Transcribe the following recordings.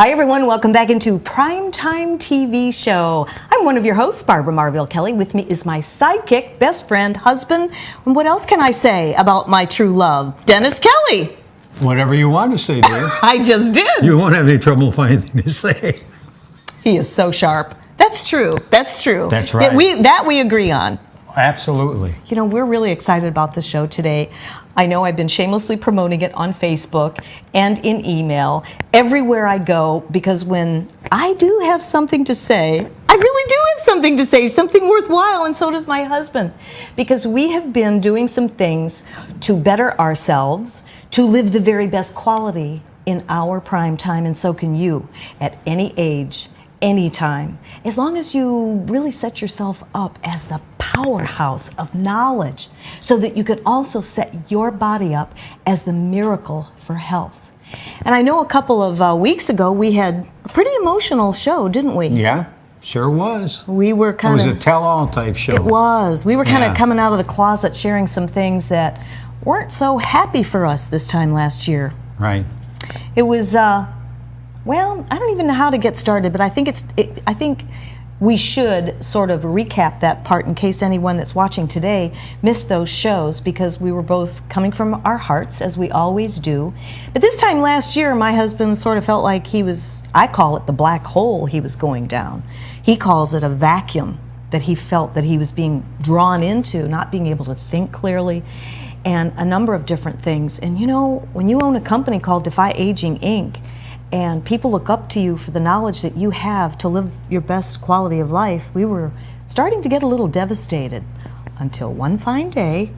Hi everyone, welcome back into Primetime TV Show. I'm one of your hosts, Barbara Marville Kelly. With me is my sidekick, best friend, husband, and what else can I say about my true love? Dennis Kelly. Whatever you want to say, dear. I just did. You won't have any trouble finding anything to say. He is so sharp. That's true. That's true. That's right. We agree on. Absolutely. You know, we're really excited about the show today. I know I've been shamelessly promoting it on Facebook and in email, everywhere I go, because when I do have something to say, I really do have something to say, something worthwhile, and so does my husband. Because we have been doing some things to better ourselves, to live the very best quality in our prime time, and so can you at any age, anytime, as long as you really set yourself up as the powerhouse of knowledge so that you can also set your body up as the miracle for health. And I know a couple of weeks ago we had a pretty emotional show, didn't we? Yeah, sure was. We were kind of... It was a tell-all type show. It was. We were kind of coming out of the closet sharing some things that weren't so happy for us this time last year. Right. It was... well, I don't even know how to get started, but I think we should sort of recap that part in case anyone that's watching today missed those shows, because we were both coming from our hearts, as we always do. But this time last year, my husband sort of felt like he was, I call it the black hole he was going down. He calls it a vacuum that he felt that he was being drawn into, not being able to think clearly, and a number of different things. And you know, when you own a company called Defy Aging, Inc., and people look up to you for the knowledge that you have to live your best quality of life, we were starting to get a little devastated until one fine day,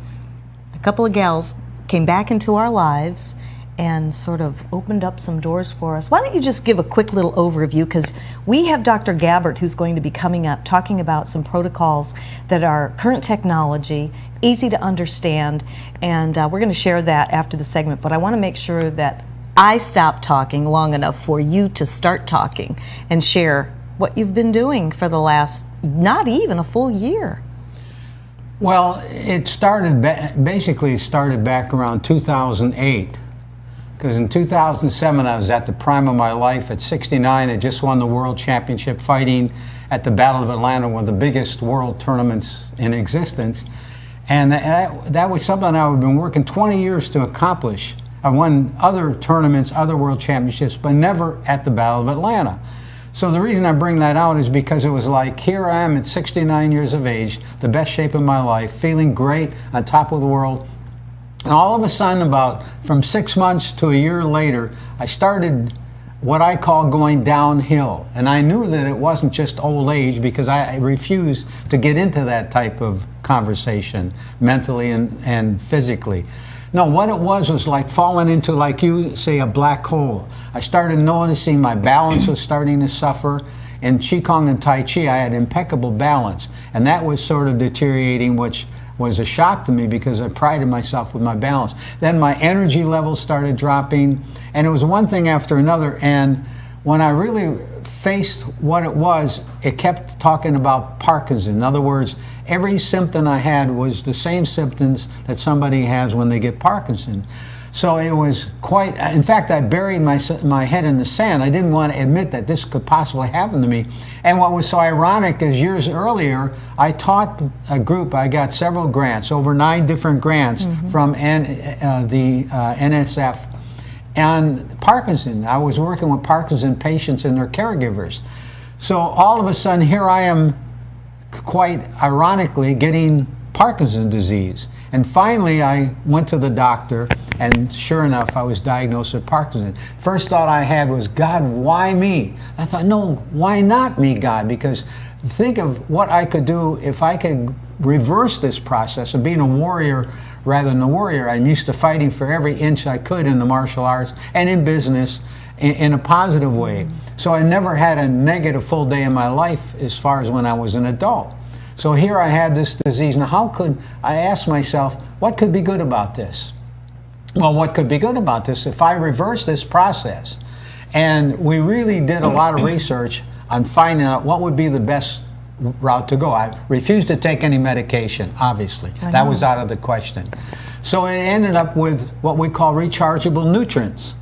a couple of gals came back into our lives and sort of opened up some doors for us. Why don't you just give a quick little overview, because we have Dr. Gabbert who's going to be coming up talking about some protocols that are current technology, easy to understand, and we're going to share that after the segment. But I want to make sure that I stop talking long enough for you to start talking and share what you've been doing for the last, not even a full year. Well, it basically started back around 2008. Because in 2007, I was at the prime of my life. At 69, I just won the World Championship fighting at the Battle of Atlanta, one of the biggest world tournaments in existence. And that was something I've been working 20 years to accomplish. I won other tournaments, other world championships, but never at the Battle of Atlanta. So the reason I bring that out is because it was like, here I am at 69 years of age, the best shape of my life, feeling great, on top of the world. And all of a sudden, from 6 months to a year later, I started what I call going downhill. And I knew that it wasn't just old age, because I refused to get into that type of conversation, mentally and physically. No, what it was like falling into, like you say, a black hole. I started noticing my balance was starting to suffer. In Qigong and Tai Chi, I had impeccable balance. And that was sort of deteriorating, which was a shock to me because I prided myself with my balance. Then my energy levels started dropping, and it was one thing after another. And when I really faced what it was, it kept talking about Parkinson's. In other words, every symptom I had was the same symptoms that somebody has when they get Parkinson's. So it was quite, in fact, I buried my head in the sand. I didn't want to admit that this could possibly happen to me. And what was so ironic is years earlier, I taught a group, I got several grants, over 9 different grants from the NSF. And Parkinson, I was working with Parkinson patients and their caregivers. So all of a sudden, here I am, quite ironically, getting Parkinson's disease. And finally, I went to the doctor, and sure enough, I was diagnosed with Parkinson's. First thought I had was, God, why me? I thought, no, why not me, God? Because think of what I could do if I could reverse this process of being a warrior rather than a warrior. I'm used to fighting for every inch I could in the martial arts and in business in a positive way. So I never had a negative full day in my life as far as when I was an adult. So here I had this disease. Now I asked myself, what could be good about this? Well, what could be good about this if I reverse this process? And we really did a lot of research on finding out what would be the best route to go. I refused to take any medication, obviously. That was out of the question. So it ended up with what we call rechargeable nutrients.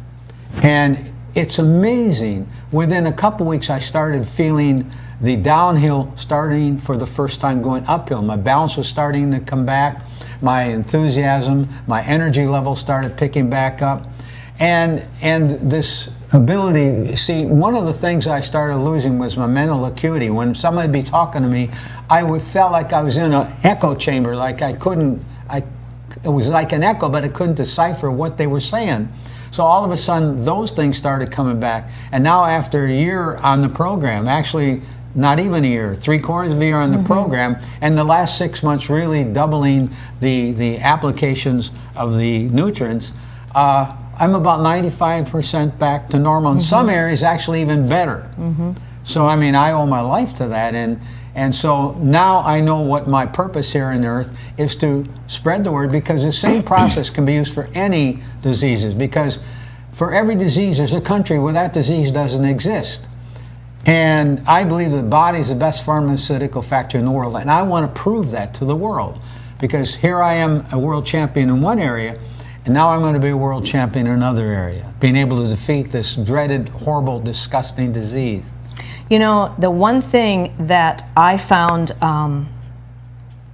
And it's amazing. Within a couple weeks, I started feeling the downhill starting for the first time going uphill. My balance was starting to come back. My enthusiasm, my energy level started picking back up. And this ability, see, one of the things I started losing was my mental acuity. When somebody would be talking to me, felt like I was in an echo chamber, like it was like an echo, but I couldn't decipher what they were saying. So all of a sudden, those things started coming back. And now after a year on the program, actually not even a year, 3/4 of a year on the program, and the last 6 months really doubling the applications of the nutrients, I'm about 95% back to normal. In some areas, actually even better. So I mean, I owe my life to that. And so now I know what my purpose here on earth is, to spread the word, because the same process can be used for any diseases, because for every disease there's a country where that disease doesn't exist. And I believe the body is the best pharmaceutical factor in the world, and I want to prove that to the world, because here I am, a world champion in one area, and now I'm going to be a world champion in another area, being able to defeat this dreaded, horrible, disgusting disease. You know, the one thing that I found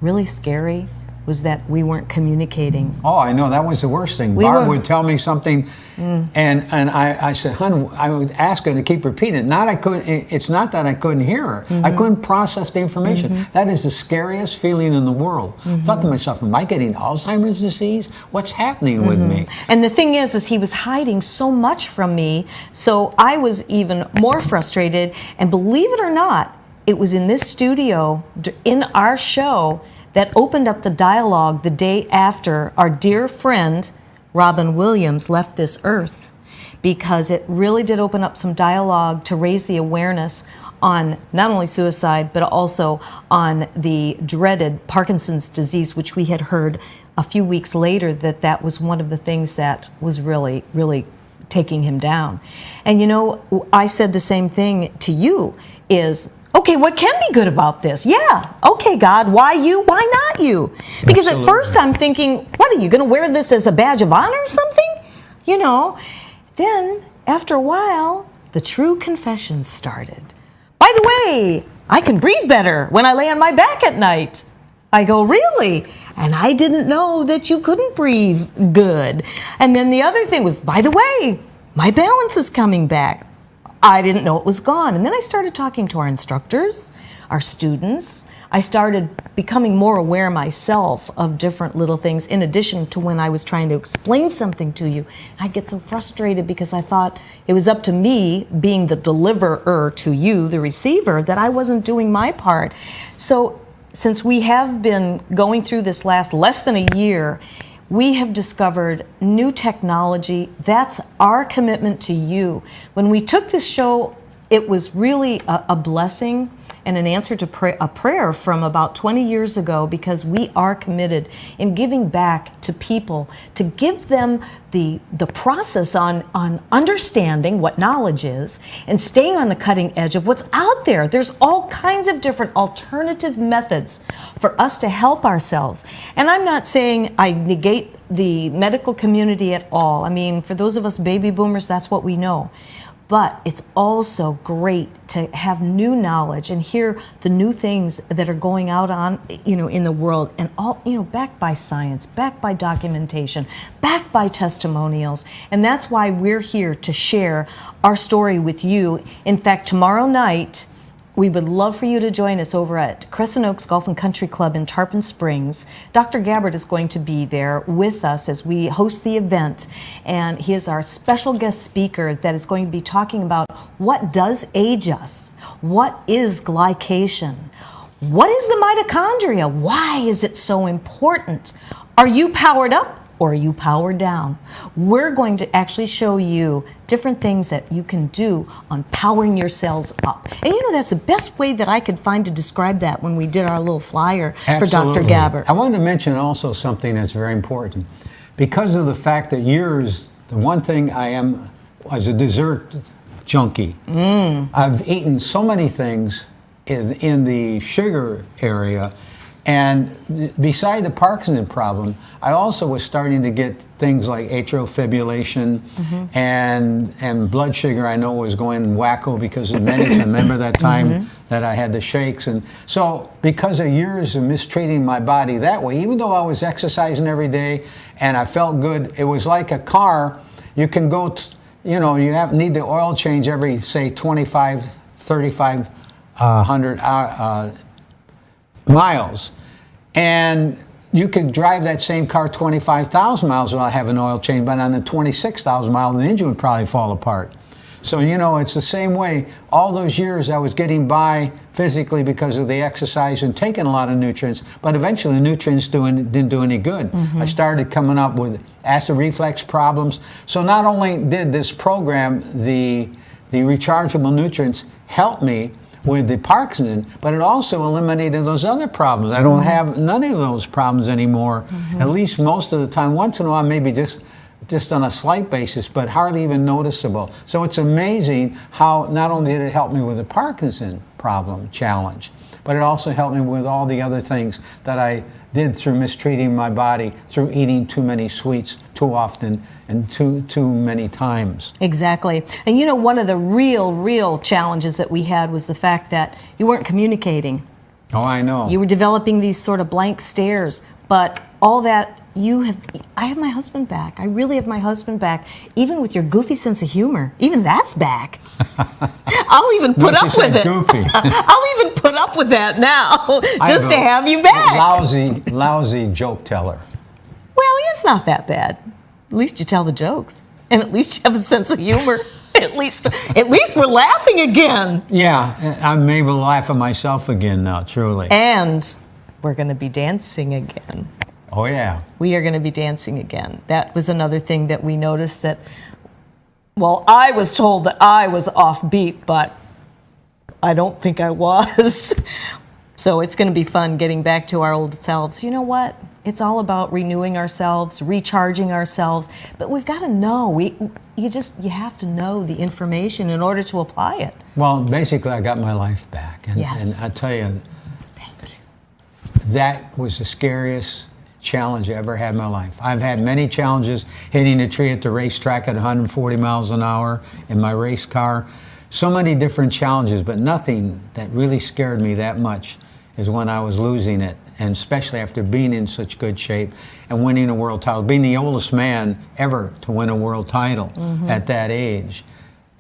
really scary was that we weren't communicating. Oh, I know, that was the worst thing. Barb would tell me something, and I said, "Hun," I would ask her to keep repeating it. It's not that I couldn't hear her. I couldn't process the information. That is the scariest feeling in the world. I thought to myself, am I getting Alzheimer's disease? What's happening with me? And the thing is he was hiding so much from me, so I was even more frustrated. And believe it or not, it was in this studio, in our show, that opened up the dialogue the day after our dear friend Robin Williams left this earth, because it really did open up some dialogue to raise the awareness on not only suicide, but also on the dreaded Parkinson's disease, which we had heard a few weeks later that was one of the things that was really, really taking him down. And you know, I said the same thing to you, is, okay, what can be good about this? Yeah, okay, God, why you? Why not you? Because Absolutely. At first I'm thinking, what, are you going to wear this as a badge of honor or something? You know, then after a while, the true confessions started. By the way, I can breathe better when I lay on my back at night. I go, really? And I didn't know that you couldn't breathe good. And then the other thing was, by the way, my balance is coming back. I didn't know it was gone. And then I started talking to our instructors, our students. I started becoming more aware myself of different little things, in addition to when I was trying to explain something to you. I'd get so frustrated because I thought it was up to me, being the deliverer to you, the receiver, that I wasn't doing my part. So since we have been going through this less than a year, we have discovered new technology. That's our commitment to you. When we took this show, it was really a blessing and an answer to a prayer from about 20 years ago, because we are committed in giving back to people, to give them the process on understanding what knowledge is and staying on the cutting edge of what's out there. There's all kinds of different alternative methods for us to help ourselves. And I'm not saying I negate the medical community at all. I mean, for those of us baby boomers, that's what we know. But it's also great to have new knowledge and hear the new things that are going out on, in the world, and all, backed by science, backed by documentation, backed by testimonials. And that's why we're here to share our story with you. In fact, tomorrow night, we would love for you to join us over at Crescent Oaks Golf and Country Club in Tarpon Springs. Dr. Gabbard is going to be there with us as we host the event, and he is our special guest speaker that is going to be talking about what does age us, what is glycation, what is the mitochondria, why is it so important, are you powered up or are you powered down? We're going to actually show you different things that you can do on powering your cells up. And that's the best way that I could find to describe that when we did our little flyer for Dr. Gabbard. I wanted to mention also something that's very important. Because of the fact that the one thing I am as a dessert junkie. I've eaten so many things in the sugar area, And beside the Parkinson problem, I also was starting to get things like atrial fibrillation and blood sugar. I know was going wacko because of medicine. Remember that time that I had the shakes? And so because of years of mistreating my body that way, even though I was exercising every day and I felt good, it was like a car. You can go, you need the oil change every, say, 3,500 miles. And you could drive that same car 25,000 miles without having an oil change, but on the 26,000 miles, the engine would probably fall apart. So, it's the same way. All those years I was getting by physically because of the exercise and taking a lot of nutrients, but eventually the nutrients didn't do any good. I started coming up with acid reflux problems. So not only did this program, the Rechargeable Nutrients, help me with the Parkinson, but it also eliminated those other problems. I don't have none of those problems anymore, at least most of the time. Once in a while, maybe just on a slight basis, but hardly even noticeable. So it's amazing how not only did it help me with the Parkinson problem challenge, but it also helped me with all the other things that I did through mistreating my body, through eating too many sweets too often and too many times. Exactly. And one of the real challenges that we had was the fact that you weren't communicating. Oh, I know. You were developing these sort of blank stares, but all that I have my husband back. I really have my husband back. Even with your goofy sense of humor, even that's back. I'll even put up with it. Goofy. I'll even put up with that now, just to have you back. Lousy joke teller. Well, it's not that bad. At least you tell the jokes, and at least you have a sense of humor. At least we're laughing again. Yeah, I'm able to laugh at myself again now, truly. And we're going to be dancing again. Oh, yeah. We are going to be dancing again. That was another thing that we noticed that, well, I was told that I was offbeat, but I don't think I was. So it's going to be fun getting back to our old selves. You know what? It's all about renewing ourselves, recharging ourselves, but we've got to know. You have to know the information in order to apply it. Well, basically, I got my life back. And I tell you, that was the scariest challenge I ever had in my life. I've had many challenges, hitting a tree at the racetrack at 140 miles an hour in my race car. So many different challenges, but nothing that really scared me that much is when I was losing it, and especially after being in such good shape and winning a world title, being the oldest man ever to win a world title at that age.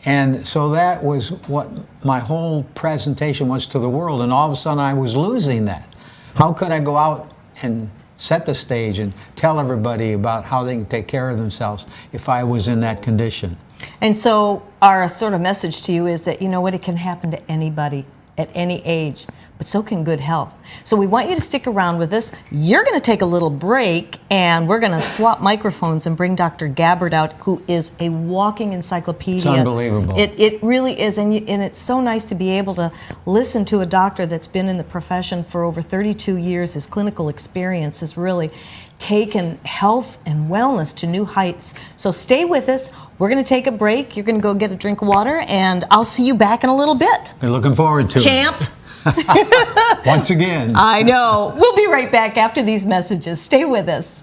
And so that was what my whole presentation was to the world, and all of a sudden I was losing that. How could I go out and set the stage and tell everybody about how they can take care of themselves if I was in that condition? And so our sort of message to you is that, it can happen to anybody at any age, but so can good health. So we want you to stick around with us. You're going to take a little break, and we're going to swap microphones and bring Dr. Gabbard out, who is a walking encyclopedia. It's unbelievable. It really is, and it's so nice to be able to listen to a doctor that's been in the profession for over 32 years. His clinical experience has really taken health and wellness to new heights. So stay with us. We're going to take a break. You're going to go get a drink of water, and I'll see you back in a little bit. Been looking forward to Champ. it. Once again. I know. We'll be right back after these messages. Stay with us.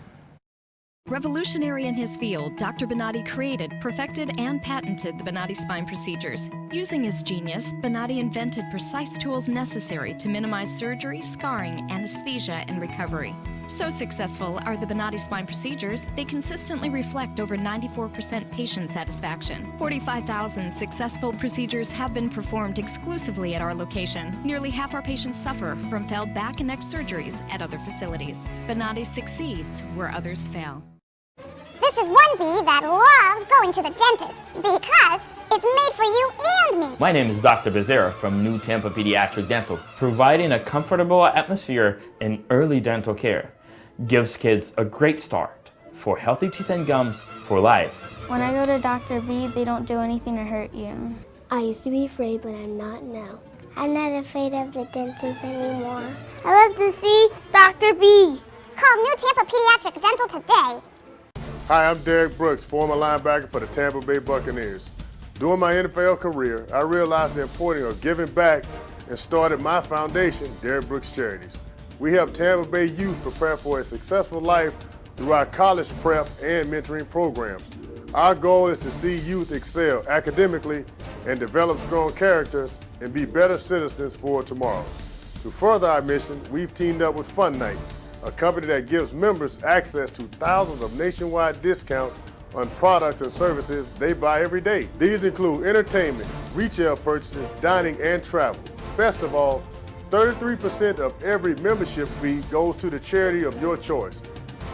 Revolutionary in his field, Dr. Bonatti created, perfected, and patented the Bonatti spine procedures. Using his genius, Bonatti invented precise tools necessary to minimize surgery, scarring, anesthesia, and recovery. So successful are the Bonatti spine procedures, they consistently reflect over 94% patient satisfaction. 45,000 successful procedures have been performed exclusively at our location. Nearly half our patients suffer from failed back and neck surgeries at other facilities. Bonatti succeeds where others fail. This is one bee that loves going to the dentist because it's made for you and me. My name is Dr. Becerra from New Tampa Pediatric Dental. Providing a comfortable atmosphere in early dental care gives kids a great start for healthy teeth and gums for life. When I go to Dr. B, they don't do anything to hurt you. I used to be afraid, but I'm not now. I'm not afraid of the dentist anymore. I love to see Dr. B. Call New Tampa Pediatric Dental today. Hi, I'm Derek Brooks, former linebacker for the Tampa Bay Buccaneers. During my NFL career, I realized the importance of giving back and started my foundation, Derek Brooks Charities. We help Tampa Bay youth prepare for a successful life through our college prep and mentoring programs. Our goal is to see youth excel academically and develop strong characters and be better citizens for tomorrow. To further our mission, we've teamed up with Fun Night, a company that gives members access to thousands of nationwide discounts on products and services they buy every day. These include entertainment, retail purchases, dining, and travel. Best of all, 33% of every membership fee goes to the charity of your choice.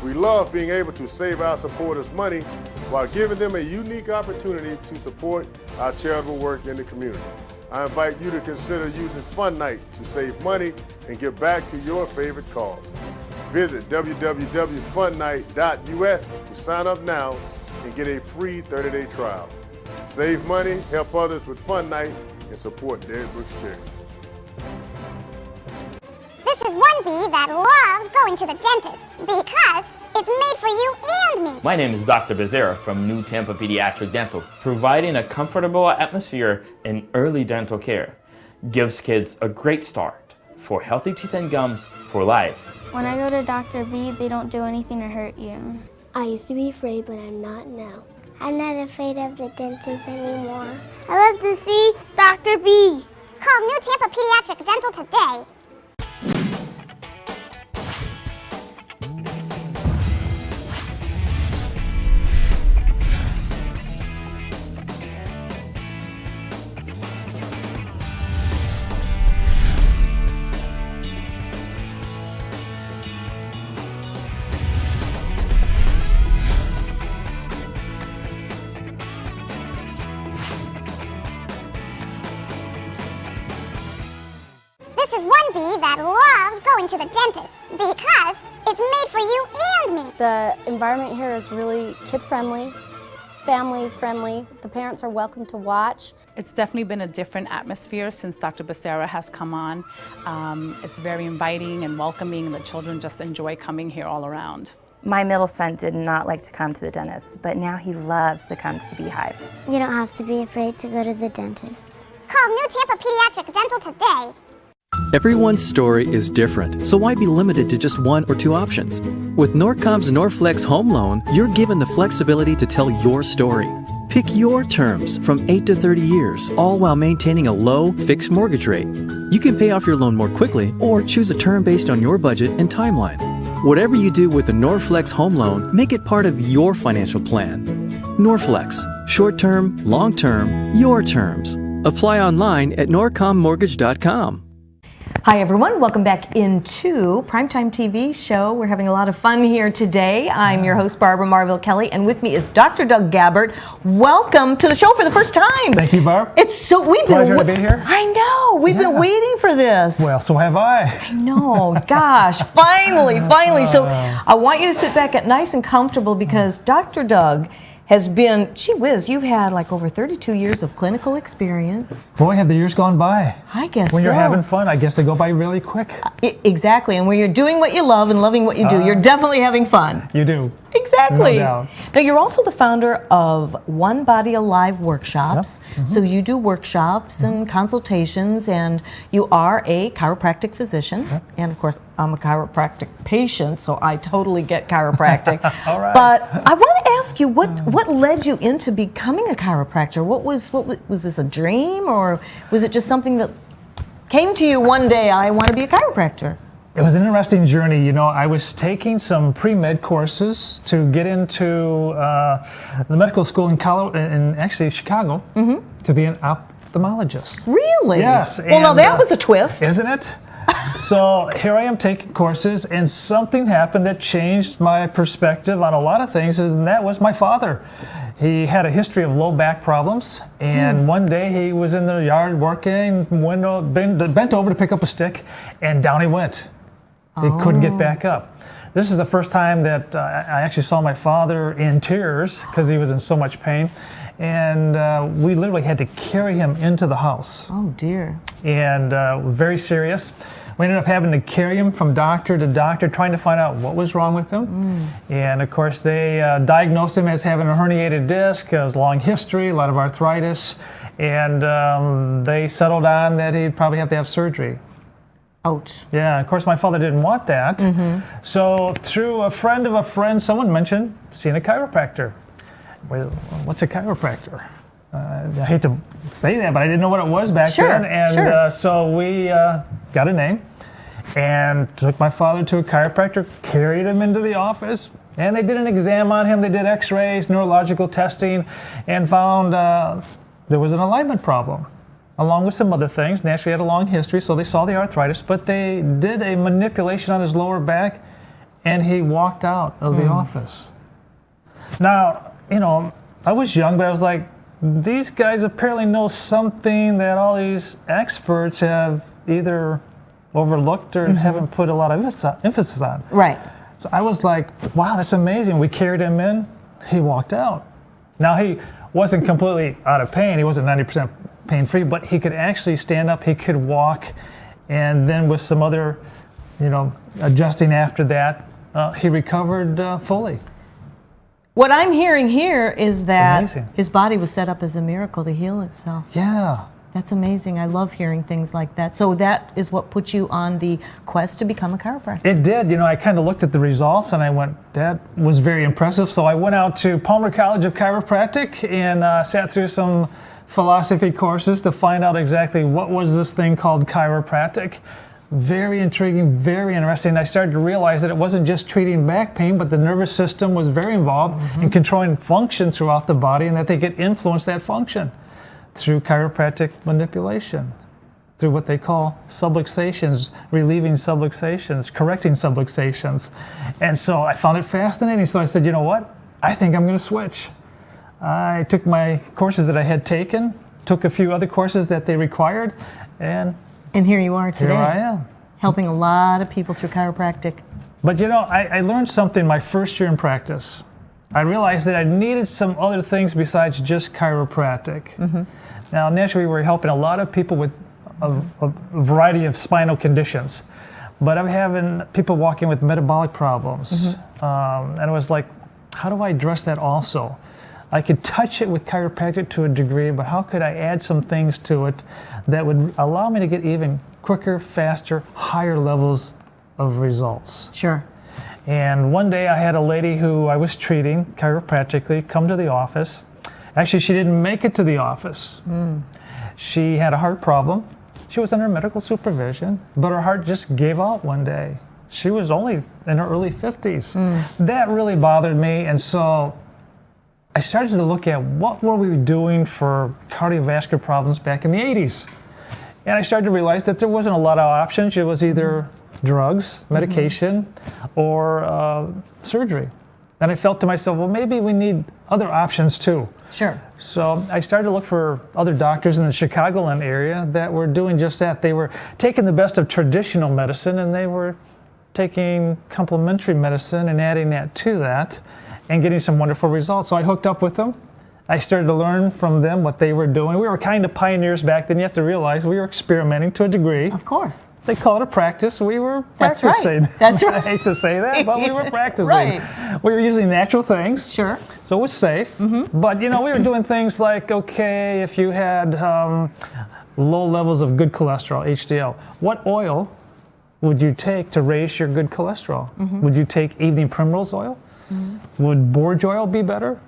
We love being able to save our supporters money while giving them a unique opportunity to support our charitable work in the community. I invite you to consider using Fun Night to save money and give back to your favorite cause. Visit www.funnight.us to sign up now and get a free 30-day trial. Save money, help others with Fun Night, and support Derek Brooks Charities. This is one bee that loves going to the dentist because it's made for you and me. My name is Dr. Becerra from New Tampa Pediatric Dental, providing a comfortable atmosphere in early dental care. Gives kids a great start for healthy teeth and gums for life. When I go to Dr. B, they don't do anything to hurt you. I used to be afraid, but I'm not now. I'm not afraid of the dentist anymore. I love to see Dr. B. Call New Tampa Pediatric Dental today. This is one bee that loves going to the dentist because it's made for you and me. The environment here is really kid-friendly, family-friendly. The parents are welcome to watch. It's definitely been a different atmosphere since Dr. Becerra has come on. It's very inviting and welcoming, and the children just enjoy coming here all around. My middle son did not like to come to the dentist, but now he loves to come to the Beehive. You don't have to be afraid to go to the dentist. Call New Tampa Pediatric Dental today. Everyone's story is different, so why be limited to just one or two options? With Norcom's Norflex Home Loan, you're given the flexibility to tell your story. Pick your terms from 8 to 30 years, all while maintaining a low, fixed mortgage rate. You can pay off your loan more quickly or choose a term based on your budget and timeline. Whatever you do with the Norflex Home Loan, make it part of your financial plan. Norflex, short-term, long-term, your terms. Apply online at norcommortgage.com. Hi everyone, welcome back into Primetime TV show. We're having a lot of fun here today. I'm your host Barbara Marville Kelly, and with me is Dr. Doug Gabbard. Welcome to the show for the first time. Thank you, Barb. It's so Pleasure to be here. I know we've been waiting for this. Well, so have I. I know. Gosh, finally. So I want you to sit back nice and comfortable because Dr. Doug has been, gee whiz, you've had like over 32 years of clinical experience. Boy, have the years gone by. I guess When so. you're having fun, I guess they go by really quick. Exactly, and when you're doing what you love and loving what you do, you're definitely having fun. You do. Exactly. No doubt. Now, you're also the founder of One Body Alive workshops. Yep. Mm-hmm. So you do workshops and consultations, and you are a chiropractic physician. Yep. And of course, I'm a chiropractic patient, so I totally get chiropractic. All right. But I want to ask you, what led you into becoming a chiropractor? Was this a dream, or was it just something that came to you one day? I want to be a chiropractor. It was an interesting journey. You know, I was taking some pre-med courses to get into the medical school in actually Chicago to be an ophthalmologist. Really? Yes. Well, now that was a twist. Isn't it? So here I am taking courses, and something happened that changed my perspective on a lot of things, and that was my father. He had a history of low back problems, and one day he was in the yard working, bent over to pick up a stick, and down he went. He couldn't get back up. This is the first time that I actually saw my father in tears because he was in so much pain, and we literally had to carry him into the house. Oh dear. And very serious. We ended up having to carry him from doctor to doctor, trying to find out what was wrong with him. And of course, they diagnosed him as having a herniated disc, a long history, a lot of arthritis, and they settled on that he'd probably have to have surgery. Ouch. Yeah, of course, my father didn't want that. So through a friend of a friend, someone mentioned seeing a chiropractor. Well, what's a chiropractor? I hate to say that, but I didn't know what it was back then. And so we got a name and took my father to a chiropractor, carried him into the office, and they did an exam on him. They did x-rays, neurological testing, and found there was an alignment problem, along with some other things. Naturally, he had a long history, so they saw the arthritis, but they did a manipulation on his lower back, and he walked out of the office. Now, you know, I was young, but I was like, these guys apparently know something that all these experts have either overlooked or haven't put a lot of emphasis on. Right. So I was like, wow, that's amazing. We carried him in, he walked out. Now, he wasn't completely out of pain. He wasn't 90% pain-free, but he could actually stand up, he could walk, and then with some other, you know, adjusting after that, he recovered fully. What I'm hearing here is that Amazing. his body was set up as a miracle to heal itself. Yeah. That's amazing. I love hearing things like that. So that is what put you on the quest to become a chiropractor. It did. You know, I kind of looked at the results and I went, that was very impressive. So I went out to Palmer College of Chiropractic and sat through some philosophy courses to find out exactly what was this thing called chiropractic. Very intriguing, very interesting. I started to realize that it wasn't just treating back pain, but the nervous system was very involved in controlling function throughout the body, and that they could influence that function through chiropractic manipulation, through what they call subluxations, relieving subluxations, correcting subluxations. And so I found it fascinating. So I said, you know what? I think I'm going to switch. I took my courses that I had taken, took a few other courses that they required, and here you are today. Here I am. Helping a lot of people through chiropractic. But you know, I learned something my first year in practice. I realized that I needed some other things besides just chiropractic. Now, naturally, we're helping a lot of people with a variety of spinal conditions. But I'm having people walking with metabolic problems. And it was like, how do I address that also? I could touch it with chiropractic to a degree, but how could I add some things to it that would allow me to get even quicker, faster, higher levels of results? Sure. And one day I had a lady who I was treating chiropractically come to the office. Actually, she didn't make it to the office. She had a heart problem. She was under medical supervision, but her heart just gave out one day. She was only in her early 50s. That really bothered me, and so I started to look at what were we doing for cardiovascular problems back in the 80s. And I started to realize that there wasn't a lot of options. It was either drugs, medication, or surgery. And I felt to myself, well, maybe we need other options too. Sure. So I started to look for other doctors in the Chicagoland area that were doing just that. They were taking the best of traditional medicine and they were taking complementary medicine and adding that to that, and getting some wonderful results. So I hooked up with them. I started to learn from them what they were doing. We were kind of pioneers back then. You have to realize we were experimenting to a degree. Of course. They call it a practice. We were That's practicing. Right. That's right. I hate to say that, but we were practicing. Right. We were using natural things. Sure. So it was safe. But, you know, we were doing things like, okay, if you had low levels of good cholesterol, HDL, what oil would you take to raise your good cholesterol? Would you take evening primrose oil? Would borage oil be better?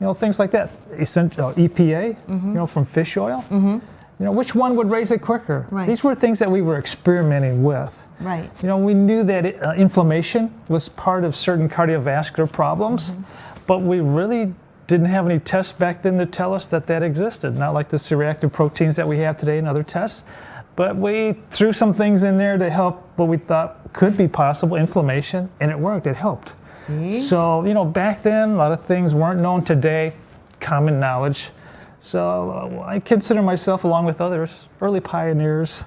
You know, things like that. Essential EPA, you know, from fish oil. You know, which one would raise it quicker? Right. These were things that we were experimenting with. Right. You know, we knew that inflammation was part of certain cardiovascular problems, but we really didn't have any tests back then to tell us that that existed. Not like the C-reactive proteins that we have today and other tests. But we threw some things in there to help what we thought could be possible, inflammation, and it worked. It helped. See? So, you know, back then, a lot of things weren't known today, common knowledge. So I consider myself, along with others, early pioneers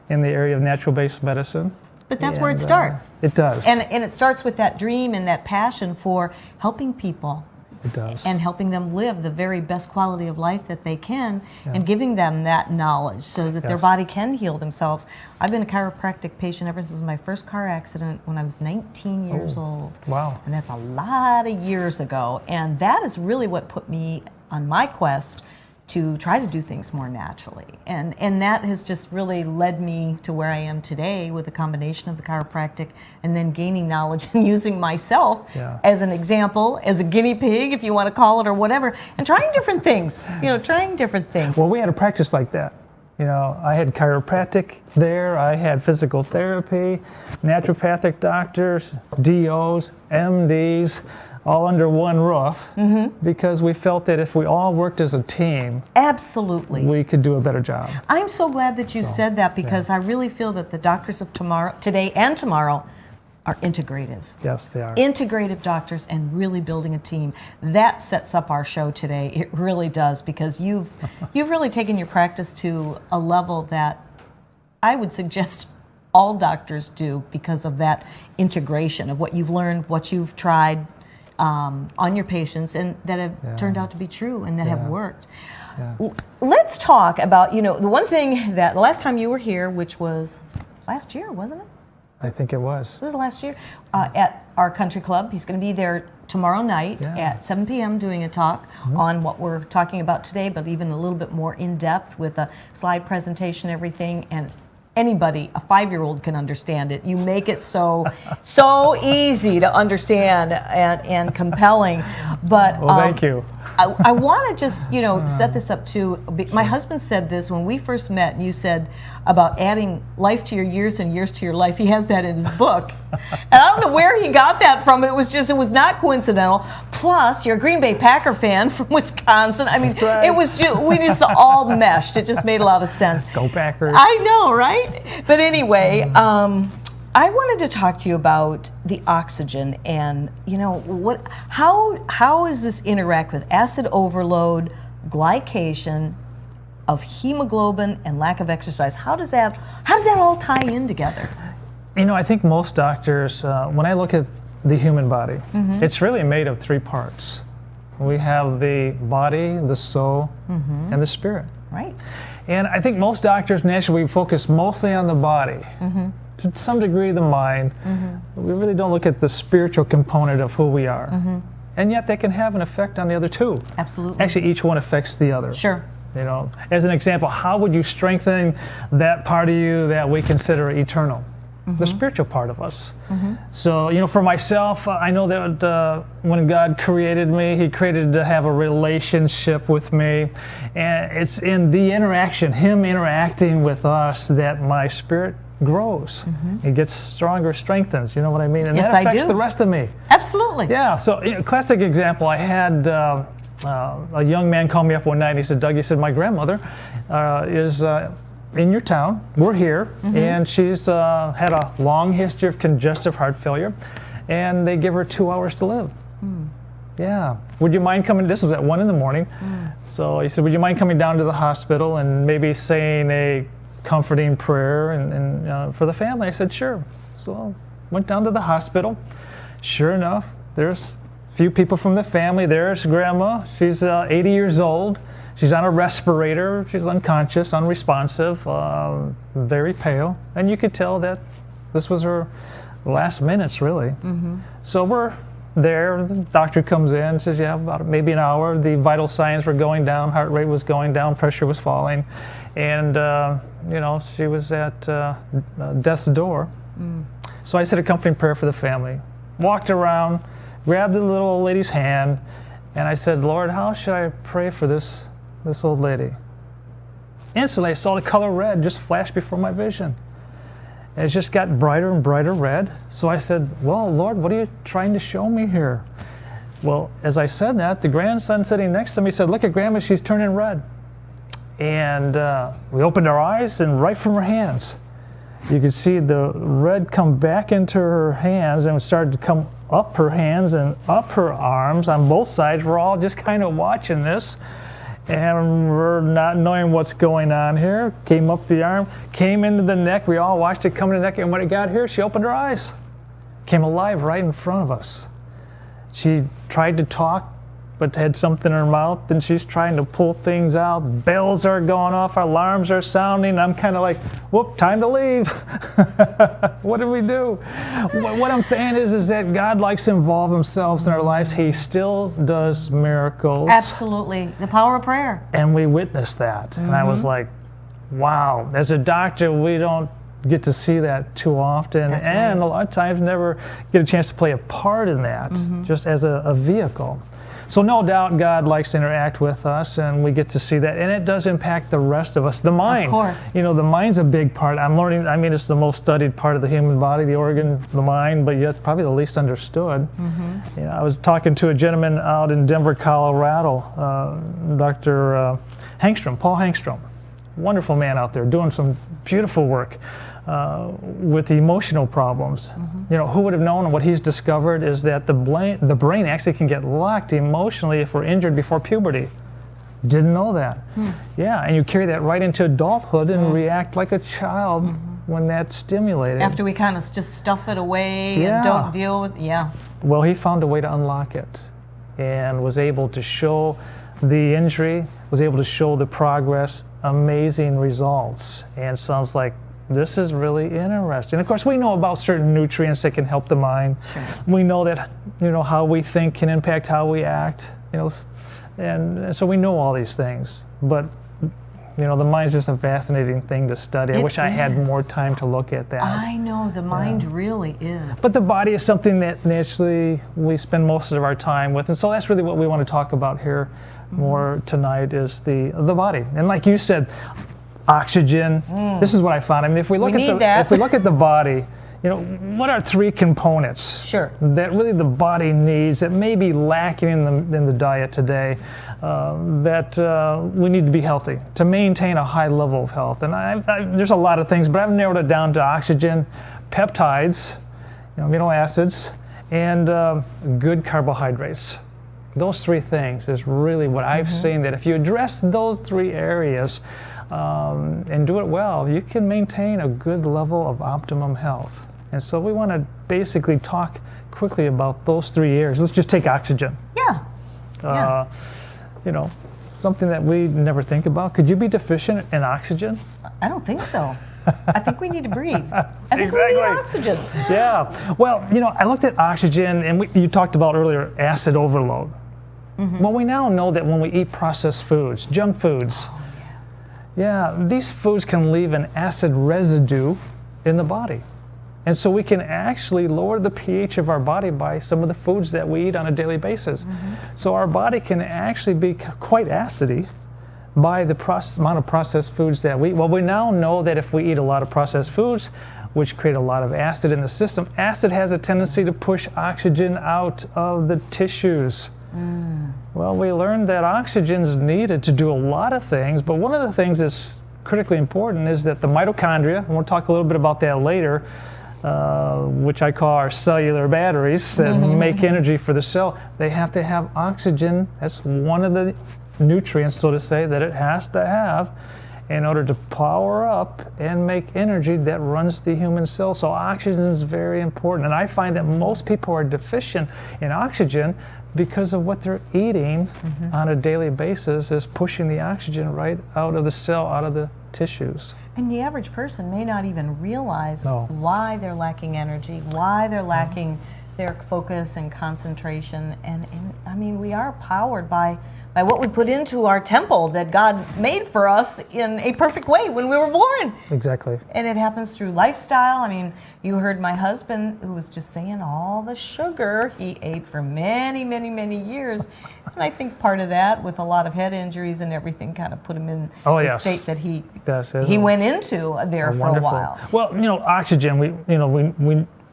in the area of natural-based medicine. But that's where it starts. It does. And it starts with that dream and that passion for helping people. It does. And helping them live the very best quality of life that they can, and giving them that knowledge so that their body can heal themselves. I've been a chiropractic patient ever since my first car accident when I was 19 years old. Wow. And that's a lot of years ago. And that is really what put me on my quest to try to do things more naturally. And that has just really led me to where I am today with a combination of the chiropractic and then gaining knowledge and using myself as an example, as a guinea pig, if you want to call it, or whatever, and trying different things, trying different things. Well, we had a practice like that. I had chiropractic there, I had physical therapy, naturopathic doctors, DOs, MDs, all under one roof, because we felt that if we all worked as a team, absolutely, we could do a better job. I'm so glad that you said that, because I really feel that the doctors of today and tomorrow are integrative. Yes, they are. Integrative doctors and really building a team. That sets up our show today. It really does, because you've really taken your practice to a level that I would suggest all doctors do, because of that integration of what you've learned, what you've tried on your patients, and that have turned out to be true and that have worked. Let's talk about, the one thing that the last time you were here, which was last year, wasn't it? I think it was. It was last year at our country club. He's going to be there tomorrow night at 7 p.m. doing a talk on what we're talking about today, but even a little bit more in depth with a slide presentation, everything, and anybody, a 5-year-old can understand it. You make it so easy to understand and compelling. But well, thank you. I want to just set this up too. My husband said this when we first met, and you said about adding life to your years and years to your life. He has that in his book, and I don't know where he got that from. It was not coincidental. Plus, you're a Green Bay Packer fan from Wisconsin. I mean, right. It was we just all meshed. It just made a lot of sense. Go Packers! I know, right? But anyway. I wanted to talk to you about the oxygen and, how does this interact with acid overload, glycation, of hemoglobin, and lack of exercise? How does that all tie in together? I think most doctors, when I look at the human body, it's really made of 3 parts. We have the body, the soul, and the spirit. Right. And I think most doctors naturally focus mostly on the body. To some degree the mind. We really don't look at the spiritual component of who we are. And yet they can have an effect on the other 2. Absolutely. Actually, each one affects the other. Sure. As an example, how would you strengthen that part of you that we consider eternal? The spiritual part of us. So, for myself, I know that when God created me, He created to have a relationship with me. And it's in the interaction, Him interacting with us, that my spirit grows. It gets stronger, strengthens, you know what I mean? And yes, that affects I do. the rest of me. Absolutely. Yeah, so classic example, I had a young man call me up one night and he said, Doug, he said, my grandmother is in your town, we're here, and she's had a long history of congestive heart failure, and they give her 2 hours to live. Yeah, would you mind coming, this was at 1 in the morning, so he said, would you mind coming down to the hospital and maybe saying a comforting prayer and for the family? I said, sure. So went down to the hospital. Sure enough, there's a few people from the family. There's Grandma. She's 80 years old. She's on a respirator. She's unconscious, unresponsive, very pale. And you could tell that this was her last minutes, really. So we're there. The doctor comes in, says, yeah, about maybe an hour. The vital signs were going down. Heart rate was going down. Pressure was falling. And, she was at death's door. So I said a comforting prayer for the family. Walked around, grabbed the little old lady's hand, and I said, Lord, how should I pray for this old lady? Instantly, I saw the color red just flash before my vision. And it just got brighter and brighter red. So I said, well, Lord, what are you trying to show me here? Well, as I said that, the grandson sitting next to me said, look at Grandma, she's turning red. And we opened our eyes, and right from her hands, you could see the red come back into her hands, and it started to come up her hands and up her arms on both sides. We're all just kind of watching this, and we're not knowing what's going on here. Came up the arm, came into the neck. We all watched it come into the neck, and when it got here, she opened her eyes. Came alive right in front of us. She tried to talk, but had something in her mouth, and she's trying to pull things out. Bells are going off, alarms are sounding. I'm kind of like, whoop, time to leave. What do we do? What I'm saying is that God likes to involve himself in our lives. He still does miracles. Absolutely. The power of prayer. And we witnessed that. And I was like, wow. As a doctor, we don't get to see that too often. That's and right. a lot of times never get a chance to play a part in that, just as a vehicle. So no doubt God likes to interact with us, and we get to see that, and it does impact the rest of us. The mind, Of course. the mind's a big part. I'm learning, it's the most studied part of the human body, the organ, the mind, but yet probably the least understood. I was talking to a gentleman out in Denver, Colorado, Dr. Paul Hangstrom, wonderful man out there doing some beautiful work with emotional problems. Who would have known? What he's discovered is that the brain actually can get locked emotionally if we're injured before puberty. Didn't know that. Yeah, and you carry that right into adulthood and react like a child when that's stimulated. After we kind of just stuff it away and don't deal with, Well, he found a way to unlock it and was able to show the injury, was able to show the progress, amazing results. And sounds like, this is really interesting. Of course, we know about certain nutrients that can help the mind. Sure. We know that, how we think can impact how we act, and so we know all these things. But, the mind's just a fascinating thing to study. I wish I had more time to look at that. I know, the mind really is. But the body is something that naturally we spend most of our time with, and so that's really what we want to talk about here more tonight is the body. And like you said, oxygen. This is what I found. If we look at the body, what are three components that really the body needs that may be lacking in the diet today that we need to be healthy to maintain a high level of health? And there's a lot of things, but I've narrowed it down to oxygen, peptides, amino acids, and good carbohydrates. Those three things is really what I've seen, that if you address those three areas and do it well, you can maintain a good level of optimum health. And so we want to basically talk quickly about those three areas. Let's just take oxygen. Something that we never think about. Could you be deficient in oxygen? I don't think so. I think we need to breathe. I think we need oxygen. Yeah. Well, I looked at oxygen, and you talked about earlier acid overload. Well, we now know that when we eat processed foods, junk foods, these foods can leave an acid residue in the body. And so we can actually lower the pH of our body by some of the foods that we eat on a daily basis. So our body can actually be quite acidy by the amount of processed foods that we eat. Well, we now know that if we eat a lot of processed foods, which create a lot of acid in the system, acid has a tendency to push oxygen out of the tissues. Well, we learned that oxygen is needed to do a lot of things, but one of the things that's critically important is that the mitochondria, and we'll talk a little bit about that later, which I call our cellular batteries that make energy for the cell, they have to have oxygen. That's one of the nutrients, so to say, that it has to have in order to power up and make energy that runs the human cell. So oxygen is very important. And I find that most people are deficient in oxygen because of what they're eating on a daily basis is pushing the oxygen right out of the cell, out of the tissues. And the average person may not even realize why they're lacking energy, why they're lacking their focus and concentration. And I mean, we are powered by what we put into our temple that God made for us in a perfect way when we were born. Exactly. And it happens through lifestyle. I mean, you heard my husband who was just saying all the sugar he ate for many, many, many years. And I think part of that, with a lot of head injuries and everything, kind of put him in the state that he went into there for a while. Well, oxygen,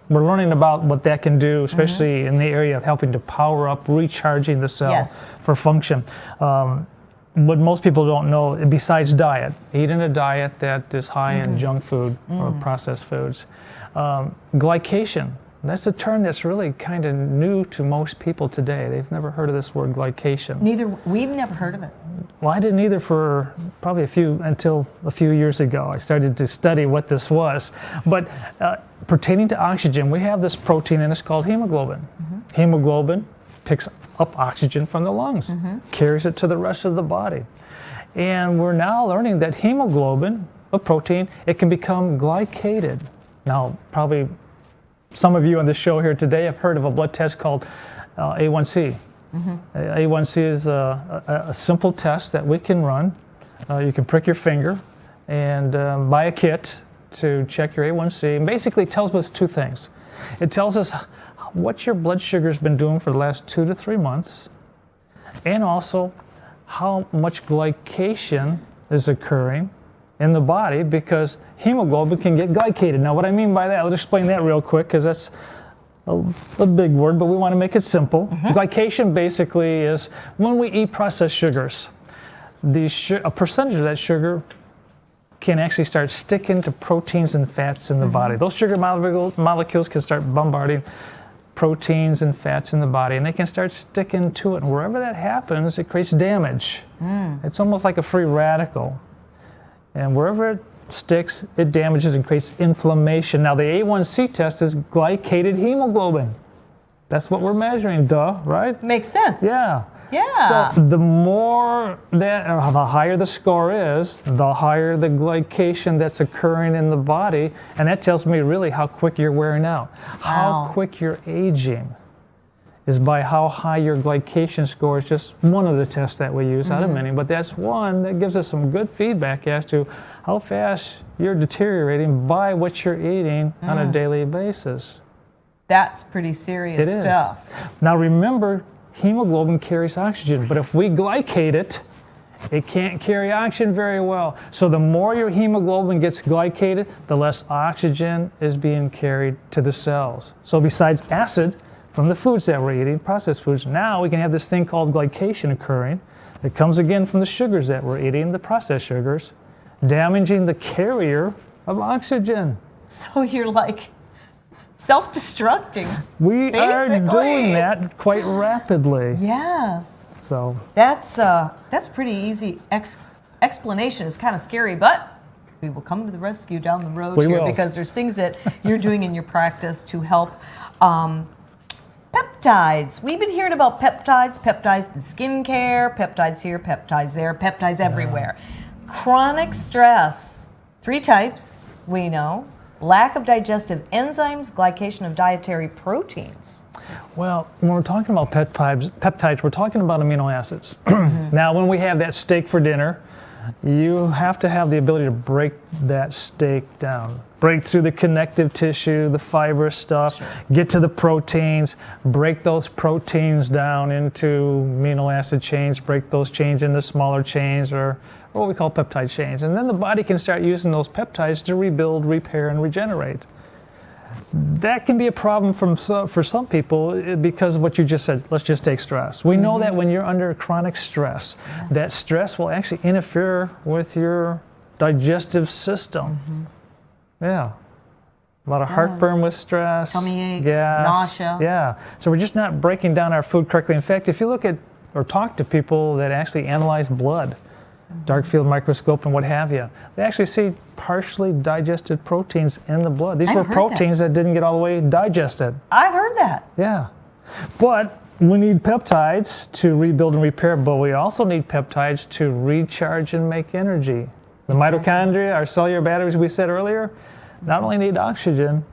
we're learning about what that can do, especially in the area of helping to power up, recharging the cell for function. What most people don't know, besides diet, eating a diet that is high in junk food or processed foods. Glycation, that's a term that's really kind of new to most people today. They've never heard of this word, glycation. We've never heard of it. Well, I didn't either for probably until a few years ago. I started to study what this was. But pertaining to oxygen, we have this protein and it's called hemoglobin. Hemoglobin picks up oxygen from the lungs, carries it to the rest of the body. And we're now learning that hemoglobin, a protein, it can become glycated. Now, probably some of you on the show here today have heard of a blood test called A1C. A1C is a simple test that we can run. You can prick your finger and buy a kit to check your A1C. And basically, it tells us two things. It tells us what your blood sugar's been doing for the last 2 to 3 months, and also how much glycation is occurring in the body, because hemoglobin can get glycated. Now, what I mean by that, I'll explain that real quick, because that's a big word, but we want to make it simple. Glycation basically is when we eat processed sugars, a percentage of that sugar can actually start sticking to proteins and fats in the body. Those sugar molecules can start bombarding proteins and fats in the body, and they can start sticking to it. And wherever that happens, it creates damage. It's almost like a free radical. And wherever it sticks, it damages and creates inflammation. Now, the A1C test is glycated hemoglobin. That's what we're measuring, duh, right? Makes sense. Yeah. Yeah. So the more that, or the higher the score is, the higher the glycation that's occurring in the body, and that tells me really how quick you're wearing out. How quick you're aging is by how high your glycation score is. Just one of the tests that we use out of many, but that's one that gives us some good feedback as to how fast you're deteriorating by what you're eating on a daily basis. That's pretty serious stuff. Now remember, hemoglobin carries oxygen, but if we glycate it, it can't carry oxygen very well. So the more your hemoglobin gets glycated, the less oxygen is being carried to the cells. So besides acid from the foods that we're eating, processed foods, now we can have this thing called glycation occurring. It comes again from the sugars that we're eating, the processed sugars, damaging the carrier of oxygen. So you're like self-destructing. We are doing that quite rapidly. Yes. So that's pretty easy explanation. It's kind of scary, but we will come to the rescue down the road because there's things that you're doing in your practice to help. Peptides. We've been hearing about peptides in skincare, peptides here, peptides there, peptides everywhere. Chronic stress, 3 types we know. Lack of digestive enzymes, glycation of dietary proteins. Well, when we're talking about peptides, we're talking about amino acids. Now, when we have that steak for dinner, you have to have the ability to break that steak down. Break through the connective tissue, the fibrous stuff, get to the proteins, break those proteins down into amino acid chains, break those chains into smaller chains, or what we call peptide chains. And then the body can start using those peptides to rebuild, repair, and regenerate. That can be a problem for some people because of what you just said. Let's just take stress. We know that when you're under chronic stress, that stress will actually interfere with your digestive system. Yeah. A lot of heartburn with stress. Tummy aches, gas, nausea. Yeah. So we're just not breaking down our food correctly. In fact, if you look at or talk to people that actually analyze blood, dark field microscope and what have you, they actually see partially digested proteins in the blood. These were proteins that didn't get all the way digested. I've heard that. Yeah. But we need peptides to rebuild and repair, but we also need peptides to recharge and make energy. The mitochondria, our cellular batteries we said earlier, not only need oxygen,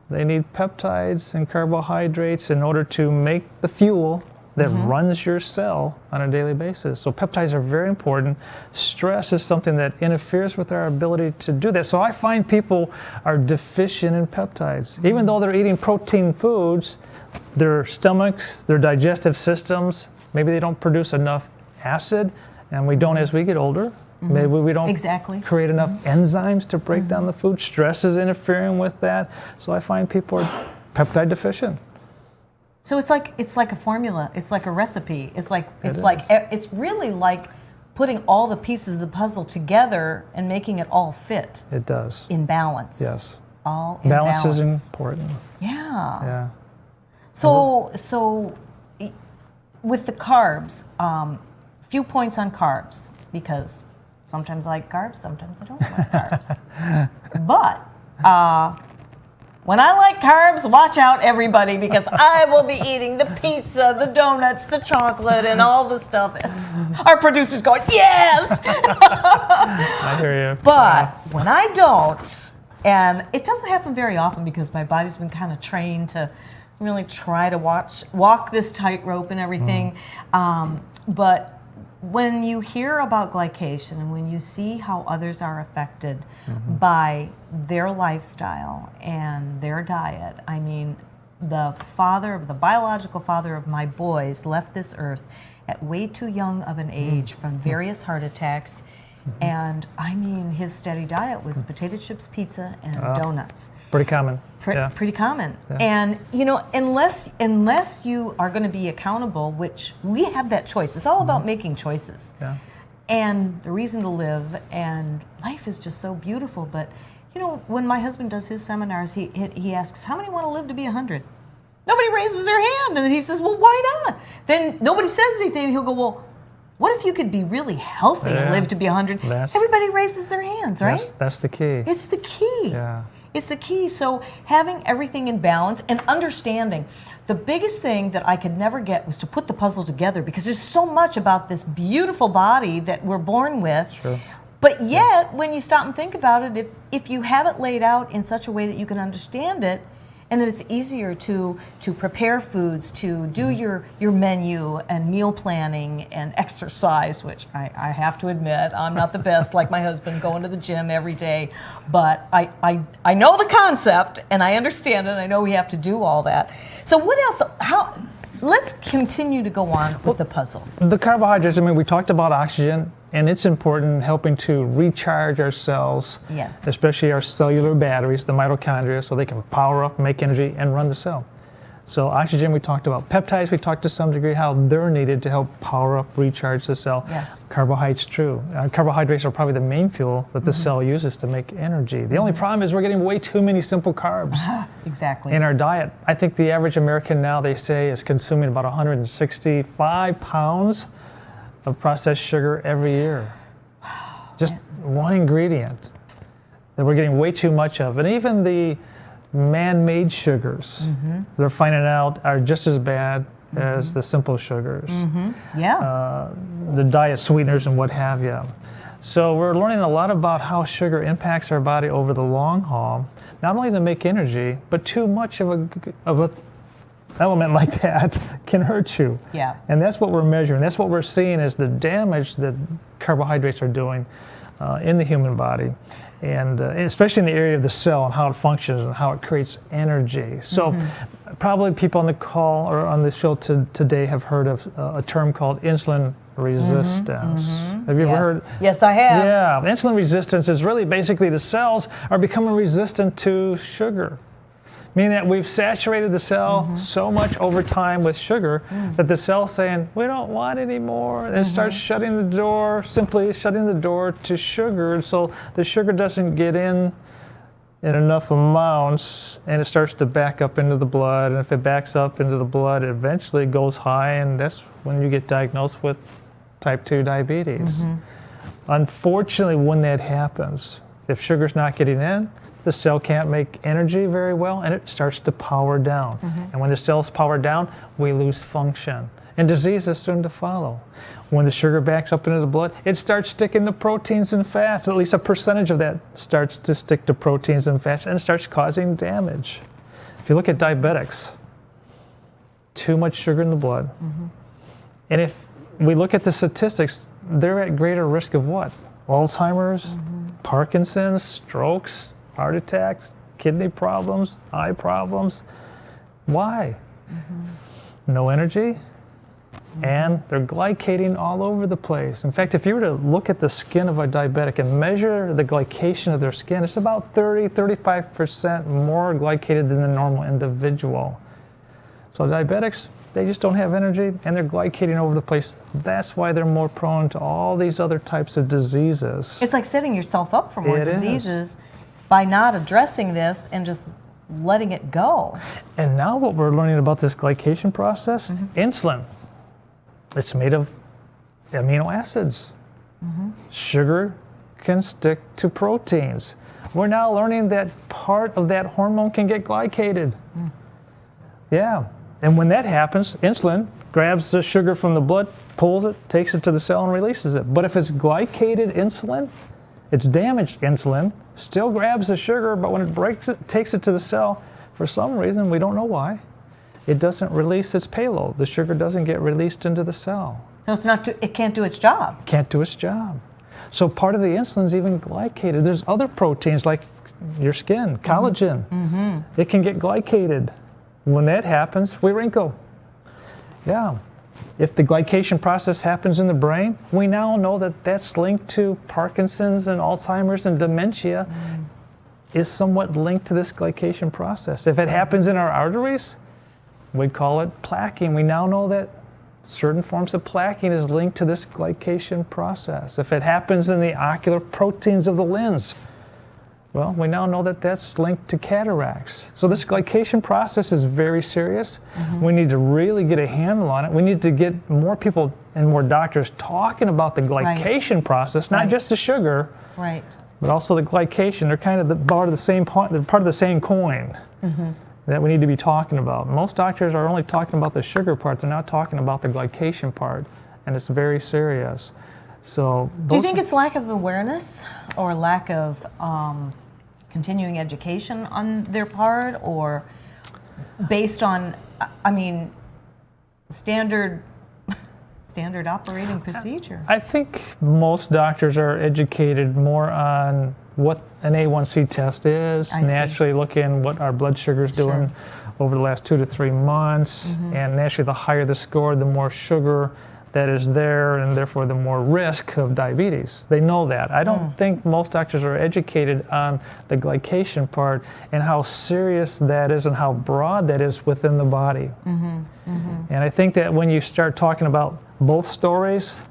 they need peptides and carbohydrates in order to make the fuel that runs your cell on a daily basis. So peptides are very important. Stress is something that interferes with our ability to do that. So I find people are deficient in peptides. Even though they're eating protein foods, their stomachs, their digestive systems, maybe they don't produce enough acid, and we don't as we get older. Maybe we don't create enough enzymes to break down the food. Stress is interfering with that. So I find people are peptide deficient. So it's like a formula. It's like a recipe. It's really like putting all the pieces of the puzzle together and making it all fit. It does. In balance. Yes. All in balance. Balance is important. Yeah. Yeah. So with the carbs, few points on carbs, because sometimes I like carbs, sometimes I don't like carbs. But When I like carbs, watch out, everybody, because I will be eating the pizza, the donuts, the chocolate, and all the stuff. Our producer's going, yes! I hear you. But when I don't, and it doesn't happen very often because my body's been kind of trained to really try to walk this tightrope and everything. But when you hear about glycation and when you see how others are affected by their lifestyle and their diet, I mean, the biological father of my boys left this earth at way too young of an age from various heart attacks. And I mean, his steady diet was potato chips, pizza, and donuts. Pretty common. Pretty common. Yeah. And you know, unless you are going to be accountable, which we have that choice. It's all about making choices. Yeah. And the reason to live, and life is just so beautiful. But you know, when my husband does his seminars, he asks, how many want to live to be 100? Nobody raises their hand, and then he says, well, why not? Then nobody says anything, and he'll go, well, what if you could be really healthy and live to be 100? Everybody raises their hands, right? That's the key. It's the key. Yeah. It's the key. So having everything in balance and understanding. The biggest thing that I could never get was to put the puzzle together, because there's so much about this beautiful body that we're born with. Sure. But yet, when you stop and think about it, if you have it laid out in such a way that you can understand it, and that it's easier to prepare foods, to do your menu and meal planning and exercise, which I have to admit, I'm not the best like my husband going to the gym every day, but I know the concept and I understand it. I know we have to do all that. So what else? Let's continue to go on with the puzzle. The carbohydrates, I mean, we talked about oxygen, and it's important in helping to recharge our cells, especially our cellular batteries, the mitochondria, so they can power up, make energy, and run the cell. So oxygen, we talked about. Peptides, we talked to some degree how they're needed to help power up, recharge the cell. Yes. Carbohydrates, true. Carbohydrates are probably the main fuel that the cell uses to make energy. The only problem is we're getting way too many simple carbs exactly in our diet. I think the average American now, they say, is consuming about 165 pounds of processed sugar every year. Just one ingredient that we're getting way too much of. And even the man-made sugars, they're finding out are just as bad as the simple sugars. The diet sweeteners and what have you. So we're learning a lot about how sugar impacts our body over the long haul, not only to make energy, but too much of a element like that can hurt you. Yeah. And that's what we're measuring. That's what we're seeing is the damage that carbohydrates are doing in the human body. And especially in the area of the cell and how it functions and how it creates energy. So probably people on the call or on the show today have heard of a term called insulin resistance. Have you ever heard? Yes, I have. Yeah, insulin resistance is really basically the cells are becoming resistant to sugar. Meaning that we've saturated the cell so much over time with sugar that the cell's saying, we don't want any more. And it starts shutting the door, simply shutting the door to sugar. So the sugar doesn't get in enough amounts, and it starts to back up into the blood. And if it backs up into the blood, it eventually goes high, and that's when you get diagnosed with type 2 diabetes. Unfortunately, when that happens, if sugar's not getting in, the cell can't make energy very well, and it starts to power down. And when the cells power down, we lose function. And disease is soon to follow. When the sugar backs up into the blood, it starts sticking to proteins and fats. At least a percentage of that starts to stick to proteins and fats, and it starts causing damage. If you look at diabetics, too much sugar in the blood. And if we look at the statistics, they're at greater risk of what? Alzheimer's, Parkinson's, strokes, heart attacks, kidney problems, eye problems. Why? No energy, and they're glycating all over the place. In fact, if you were to look at the skin of a diabetic and measure the glycation of their skin, it's about 35% more glycated than the normal individual. So diabetics, they just don't have energy, and they're glycating over the place. That's why they're more prone to all these other types of diseases. It's like setting yourself up for more diseases by not addressing this and just letting it go. And now what we're learning about this glycation process, insulin, it's made of amino acids. Sugar can stick to proteins. We're now learning that part of that hormone can get glycated. Yeah, and when that happens, insulin grabs the sugar from the blood, pulls it, takes it to the cell and releases it. But if it's glycated insulin, it's damaged insulin, still grabs the sugar, but when it breaks it, takes it to the cell, for some reason, we don't know why, it doesn't release its payload. The sugar doesn't get released into the cell. So it can't do its job. Can't do its job. So part of the insulin is even glycated. There's other proteins like your skin, collagen. It can get glycated. When that happens, we wrinkle. Yeah. If the glycation process happens in the brain, we now know that that's linked to Parkinson's and Alzheimer's and dementia is somewhat linked to this glycation process. If it happens in our arteries, we'd call it plaquing. We now know that certain forms of plaquing is linked to this glycation process. If it happens in the ocular proteins of the lens, well, we now know that that's linked to cataracts. So this glycation process is very serious. We need to really get a handle on it. We need to get more people and more doctors talking about the glycation process, not just the sugar, but also the glycation. They're kind of part of the same point, they're part of the same coin that we need to be talking about. Most doctors are only talking about the sugar part. They're not talking about the glycation part, and it's very serious. So, do you think it's lack of awareness or lack of continuing education on their part, or based on, I mean, standard operating procedure? I think most doctors are educated more on what an A1C test is, naturally looking what our blood sugar is doing over the last 2 to 3 months, and naturally the higher the score, the more sugar that is there, and therefore the more risk of diabetes. They know that. I don't think most doctors are educated on the glycation part and how serious that is and how broad that is within the body. And I think that when you start talking about both stories,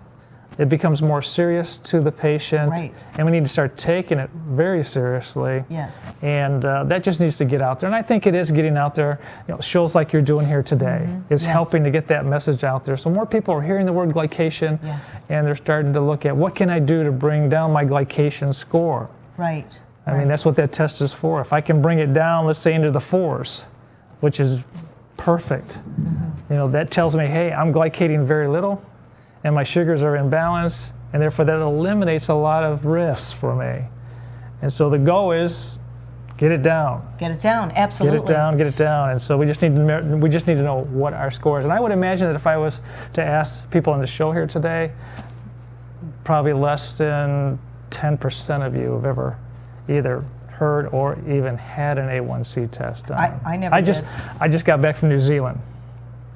it becomes more serious to the patient, and we need to start taking it very seriously. And that just needs to get out there, and I think it is getting out there. You know, shows like you're doing here today is helping to get that message out there. So more people are hearing the word glycation, and they're starting to look at what can I do to bring down my glycation score. I mean, that's what that test is for. If I can bring it down, let's say into the 4s, which is perfect, you know, that tells me, hey, I'm glycating very little, and my sugars are in balance, and therefore that eliminates a lot of risks for me. And so the goal is get it down. Get it down, absolutely. Get it down. And so we just need to know what our score is. And I would imagine that if I was to ask people on the show here today, probably less than 10% of you have ever either heard or even had an A1C test done. I never did. I just got back from New Zealand,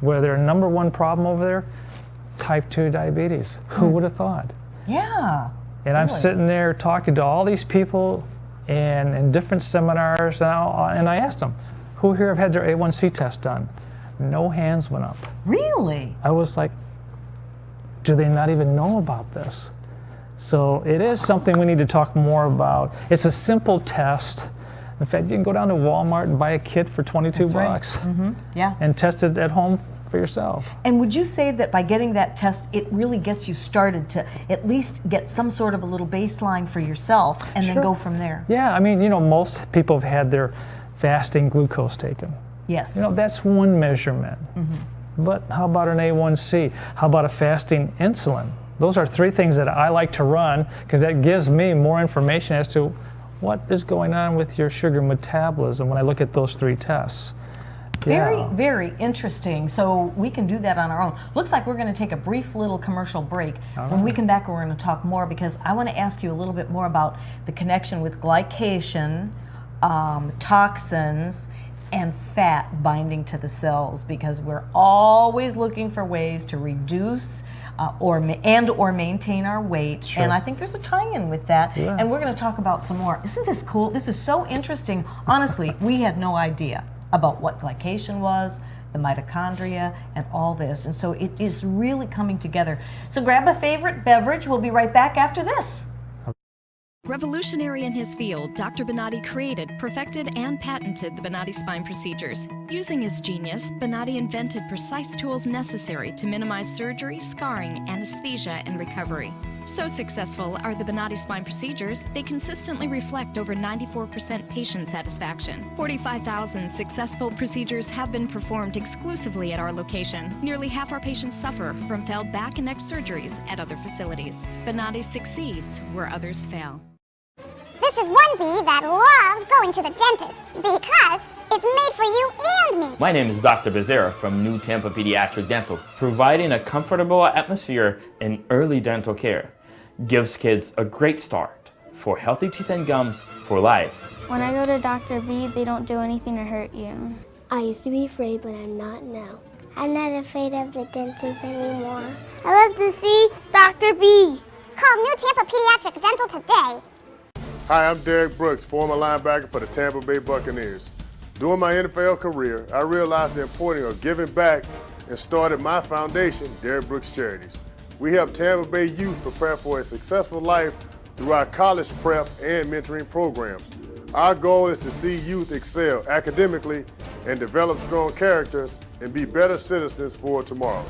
where their number one problem over there, type 2 diabetes. Who would have thought? Yeah. And I'm sitting there talking to all these people and in different seminars, and I asked them, who here have had their A1C test done? No hands went up. Really? I was like, do they not even know about this? So it is something we need to talk more about. It's a simple test. In fact, you can go down to Walmart and buy a kit for 22 bucks. Yeah. And test it at home for yourself. And would you say that by getting that test, it really gets you started to at least get some sort of a little baseline for yourself and then go from there? Yeah, I mean, you know, most people have had their fasting glucose taken. Yes. You know, that's one measurement. But how about an A1C? How about a fasting insulin? Those are 3 things that I like to run because that gives me more information as to what is going on with your sugar metabolism when I look at those 3 tests. Very, very interesting. So we can do that on our own. Looks like we're going to take a brief little commercial break. When we come back, we're going to talk more because I want to ask you a little bit more about the connection with glycation, toxins, and fat binding to the cells, because we're always looking for ways to reduce or maintain our weight. And I think there's a tie-in with that. And we're going to talk about some more. Isn't this cool? This is so interesting. Honestly, we had no idea about what glycation was, the mitochondria, and all this. And so it is really coming together. So grab a favorite beverage. We'll be right back after this. Revolutionary in his field, Dr. Bonati created, perfected, and patented the Bonati spine procedures. Using his genius, Bonatti invented precise tools necessary to minimize surgery, scarring, anesthesia, and recovery. So successful are the Bonatti spine procedures, they consistently reflect over 94% patient satisfaction. 45,000 successful procedures have been performed exclusively at our location. Nearly half our patients suffer from failed back and neck surgeries at other facilities. Bonatti succeeds where others fail. This is one bee that loves going to the dentist because it's made for you and me. My name is Dr. Becerra from New Tampa Pediatric Dental, providing a comfortable atmosphere in early dental care. Gives kids a great start for healthy teeth and gums for life. When I go to Dr. B, they don't do anything to hurt you. I used to be afraid, but I'm not now. I'm not afraid of the dentist anymore. I love to see Dr. B. Call New Tampa Pediatric Dental today. Hi, I'm Derek Brooks, former linebacker for the Tampa Bay Buccaneers. During my NFL career, I realized the importance of giving back and started my foundation, Derek Brooks Charities. We help Tampa Bay youth prepare for a successful life through our college prep and mentoring programs. Our goal is to see youth excel academically and develop strong characters and be better citizens for tomorrow.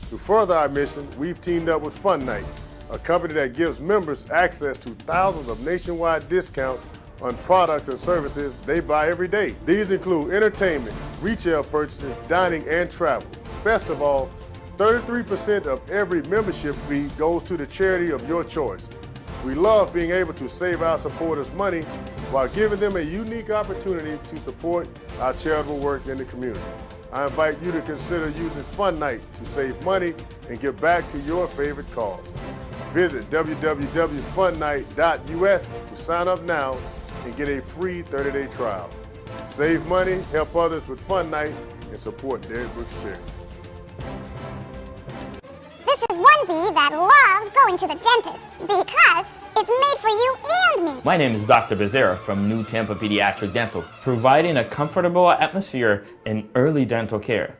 To further our mission, we've teamed up with Fun Night, a company that gives members access to thousands of nationwide discounts on products and services they buy every day. These include entertainment, retail purchases, dining, and travel. Best of all, 33% of every membership fee goes to the charity of your choice. We love being able to save our supporters money while giving them a unique opportunity to support our charitable work in the community. I invite you to consider using Fun Night to save money and give back to your favorite cause. Visit www.funnight.us to sign up now and get a free 30-day trial. Save money, help others with Fun Night, and support Derek Brooks Charities. This is one bee that loves going to the dentist because it's made for you and me. My name is Dr. Becerra from New Tampa Pediatric Dental, providing a comfortable atmosphere in early dental care.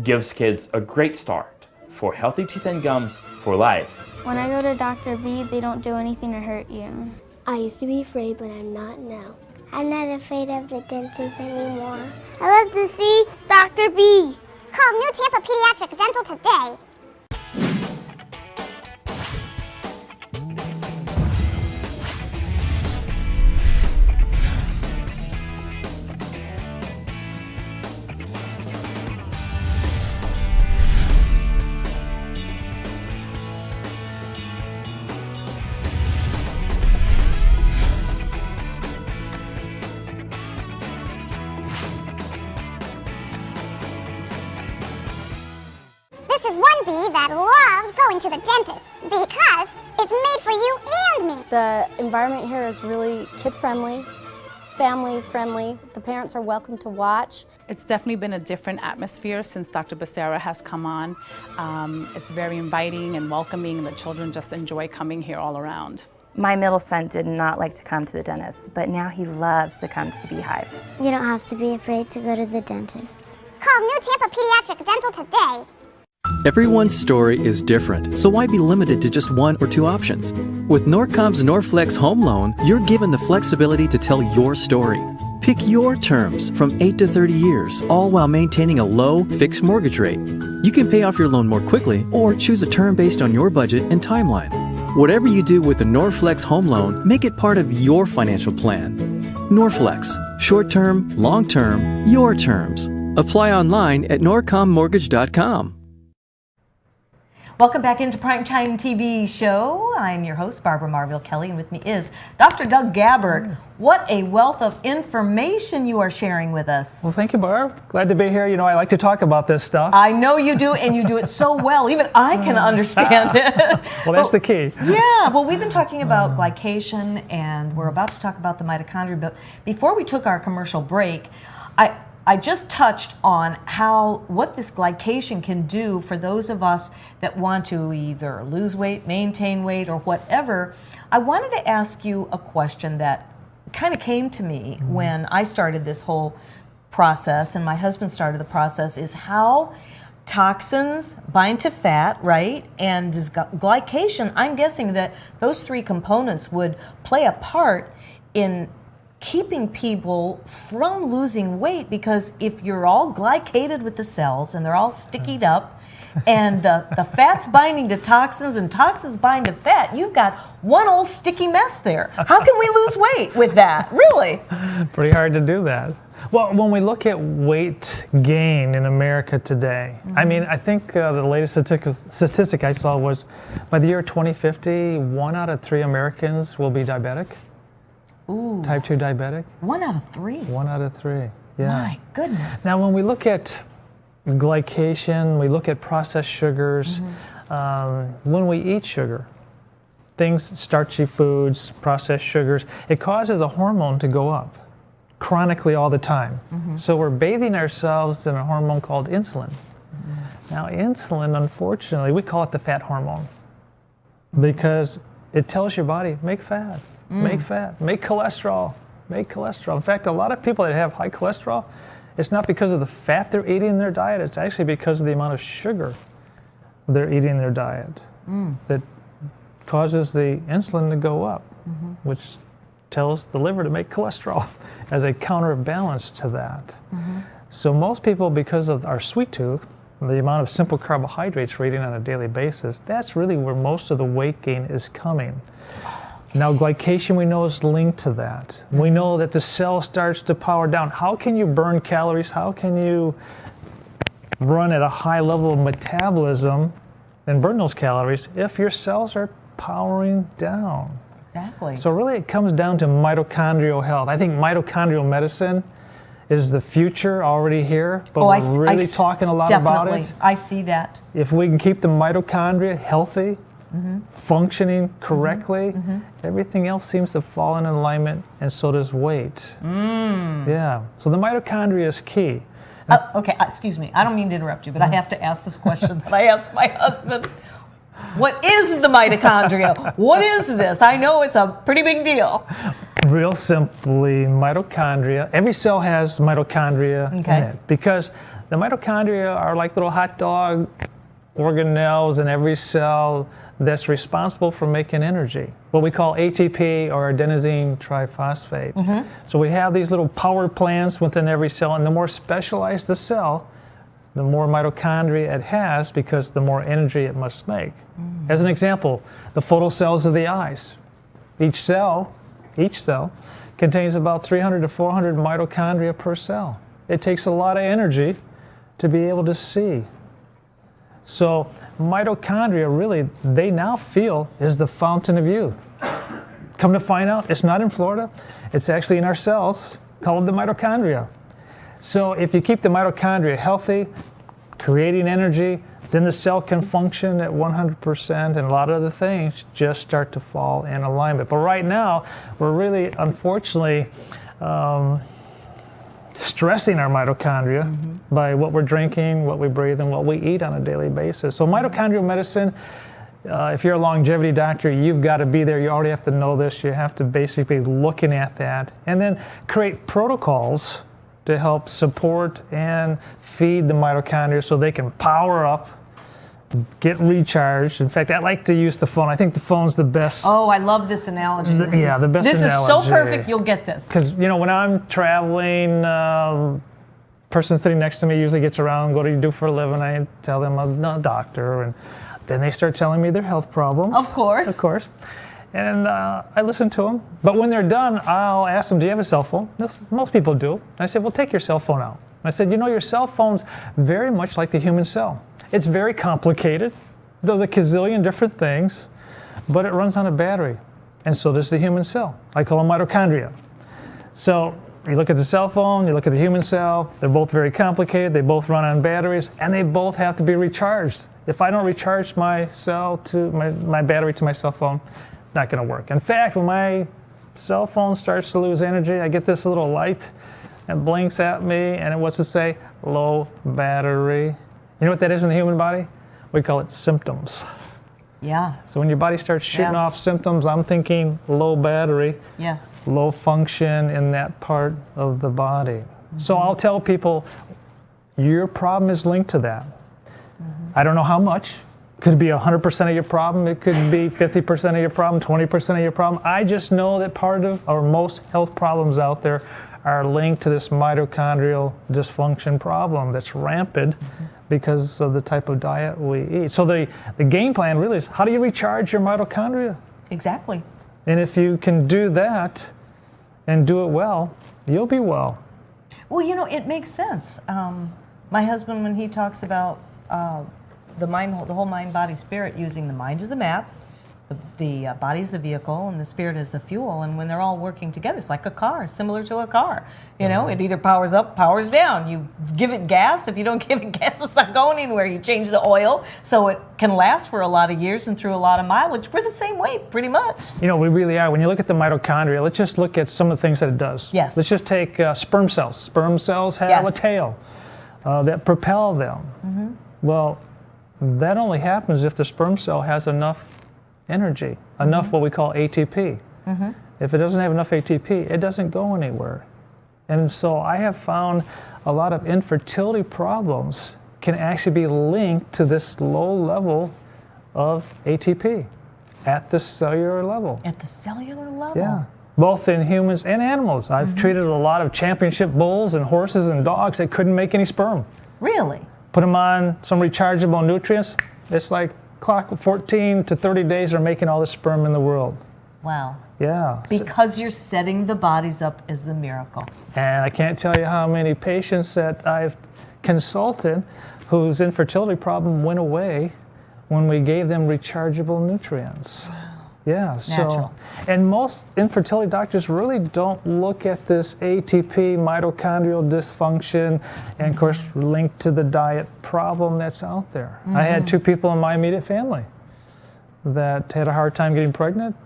Gives kids a great start for healthy teeth and gums for life. When I go to Dr. B, they don't do anything to hurt you. I used to be afraid, but I'm not now. I'm not afraid of the dentist anymore. I love to see Dr. B. Call New Tampa Pediatric Dental today. This is one bee that loves going to the dentist because it's made for you and me. The environment here is really kid-friendly, family-friendly. The parents are welcome to watch. It's definitely been a different atmosphere since Dr. Becerra has come on. It's very inviting and welcoming. The children just enjoy coming here all around. My middle son did not like to come to the dentist, but now he loves to come to the Beehive. You don't have to be afraid to go to the dentist. Call New Tampa Pediatric Dental today. Everyone's story is different, so why be limited to just one or two options? With Norcom's Norflex Home Loan, you're given the flexibility to tell your story. Pick your terms from 8 to 30 years, all while maintaining a low, fixed mortgage rate. You can pay off your loan more quickly or choose a term based on your budget and timeline. Whatever you do with the Norflex Home Loan, make it part of your financial plan. Norflex, short-term, long-term, your terms. Apply online at norcommortgage.com. Welcome back into Primetime TV show. I'm your host, Barbara Marville Kelly, and with me is Dr. Doug Gabbard. What a wealth of information you are sharing with us. Well, thank you, Barb. Glad to be here. You know, I like to talk about this stuff. I know you do, and you do it so well. Even I can understand it. Well, that's the key. Yeah, well, we've been talking about glycation, and we're about to talk about the mitochondria, but before we took our commercial break, I just touched on what this glycation can do for those of us that want to either lose weight, maintain weight, or whatever. I wanted to ask you a question that kind of came to me when I started this whole process, and my husband started the process, is how toxins bind to fat, right? And does glycation, I'm guessing that those three components would play a part in keeping people from losing weight, because if you're all glycated with the cells and they're all stickied up and the fat's binding to toxins and toxins bind to fat, you've got one old sticky mess there. How can we lose weight with that? Really? Pretty hard to do that. Well, when we look at weight gain in America today, I mean, I think the latest statistic I saw was by the year 2050, 1 out of 3 Americans will be diabetic. Ooh. Type 2 diabetic. 1 out of 3? 1 out of 3, yeah. My goodness. Now, when we look at glycation, we look at processed sugars, when we eat sugar, things, starchy foods, processed sugars, it causes a hormone to go up chronically all the time. So we're bathing ourselves in a hormone called insulin. Now, insulin, unfortunately, we call it the fat hormone because it tells your body, make fat, make fat, make cholesterol, make cholesterol. In fact, a lot of people that have high cholesterol, it's not because of the fat they're eating in their diet, it's actually because of the amount of sugar they're eating in their diet that causes the insulin to go up, which tells the liver to make cholesterol as a counterbalance to that. So most people, because of our sweet tooth, the amount of simple carbohydrates we're eating on a daily basis, that's really where most of the weight gain is coming. Now, glycation, we know, is linked to that. We know that the cell starts to power down. How can you burn calories? How can you run at a high level of metabolism and burn those calories if your cells are powering down? Exactly. So really it comes down to mitochondrial health. I think mitochondrial medicine is the future already here, but we're really talking a lot about it. I see that. If we can keep the mitochondria healthy, functioning correctly, everything else seems to fall in alignment, and so does weight. Yeah, so the mitochondria is key. Okay, excuse me. I don't mean to interrupt you, but I have to ask this question that I asked my husband. What is the mitochondria? What is this? I know it's a pretty big deal. Real simply, mitochondria, every cell has mitochondria in it because the mitochondria are like little hot dog organelles in every cell that's responsible for making energy, what we call ATP or adenosine triphosphate. So we have these little power plants within every cell, and the more specialized the cell, the more mitochondria it has because the more energy it must make. As an example, the photocells of the eyes. Each cell contains about 300 to 400 mitochondria per cell. It takes a lot of energy to be able to see. So mitochondria really, they now feel is the fountain of youth. Come to find out, it's not in Florida, it's actually in our cells called the mitochondria. So if you keep the mitochondria healthy, creating energy, then the cell can function at 100%, and a lot of other things just start to fall in alignment. But right now, we're really, unfortunately, stressing our mitochondria by what we're drinking, what we breathe, and what we eat on a daily basis. So mitochondrial medicine, if you're a longevity doctor, you've got to be there. You already have to know this. You have to basically be looking at that and then create protocols to help support and feed the mitochondria so they can power up, get recharged. In fact, I like to use the phone. I think the phone's the best. Oh, I love this analogy. The best analogy. This is so perfect, you'll get this. Because, you know, when I'm traveling, person sitting next to me usually gets around, what do you do for a living? I tell them I'm a doctor, and then they start telling me their health problems. Of course. Of course. And I listen to them. But when they're done, I'll ask them, do you have a cell phone? Most people do. I said, well, take your cell phone out. I said, you know, your cell phone's very much like the human cell. It's very complicated. It does a gazillion different things, but it runs on a battery. And so does the human cell. I call them mitochondria. So you look at the cell phone, you look at the human cell, they're both very complicated, they both run on batteries, and they both have to be recharged. If I don't recharge my cell to my battery to my cell phone, not going to work. In fact, when my cell phone starts to lose energy, I get this little light and blinks at me, and what's it say? Low battery. You know what that is in the human body? We call it symptoms. Yeah. So when your body starts shooting off symptoms, I'm thinking low battery, low function in that part of the body. So I'll tell people, your problem is linked to that. I don't know how much, Could be 100% of your problem. It could be 50% of your problem, 20% of your problem. I just know that part of, or most health problems out there are linked to this mitochondrial dysfunction problem that's rampant because of the type of diet we eat. So the game plan really is, how do you recharge your mitochondria? Exactly. And if you can do that and do it well, you'll be well. Well, you know, it makes sense. My husband, when he talks about the whole mind, body, spirit, using the mind as the map, the body as a vehicle, and the spirit as a fuel, and when they're all working together, it's like a car, similar to a car. You know, it either powers up, powers down. You give it gas. If you don't give it gas, it's not going anywhere. You change the oil so it can last for a lot of years and through a lot of mileage. We're the same way, pretty much. You know, we really are. When you look at the mitochondria, let's just look at some of the things that it does. Yes. Let's just take sperm cells. Sperm cells have a tail that propel them. Well, that only happens if the sperm cell has enough energy, enough what we call ATP. If it doesn't have enough ATP, it doesn't go anywhere. And so I have found a lot of infertility problems can actually be linked to this low level of ATP at the cellular level. At the cellular level? Yeah, both in humans and animals. I've treated a lot of championship bulls and horses and dogs that couldn't make any sperm. Really? Put them on some rechargeable nutrients, it's like clock 14 to 30 days they're making all the sperm in the world. Wow. Yeah. Because you're setting the bodies up as the miracle. And I can't tell you how many patients that I've consulted whose infertility problem went away when we gave them rechargeable nutrients. Yeah, Natural. And most infertility doctors really don't look at this ATP, mitochondrial dysfunction, and of course linked to the diet problem that's out there. I had 2 people in my immediate family that had a hard time getting pregnant,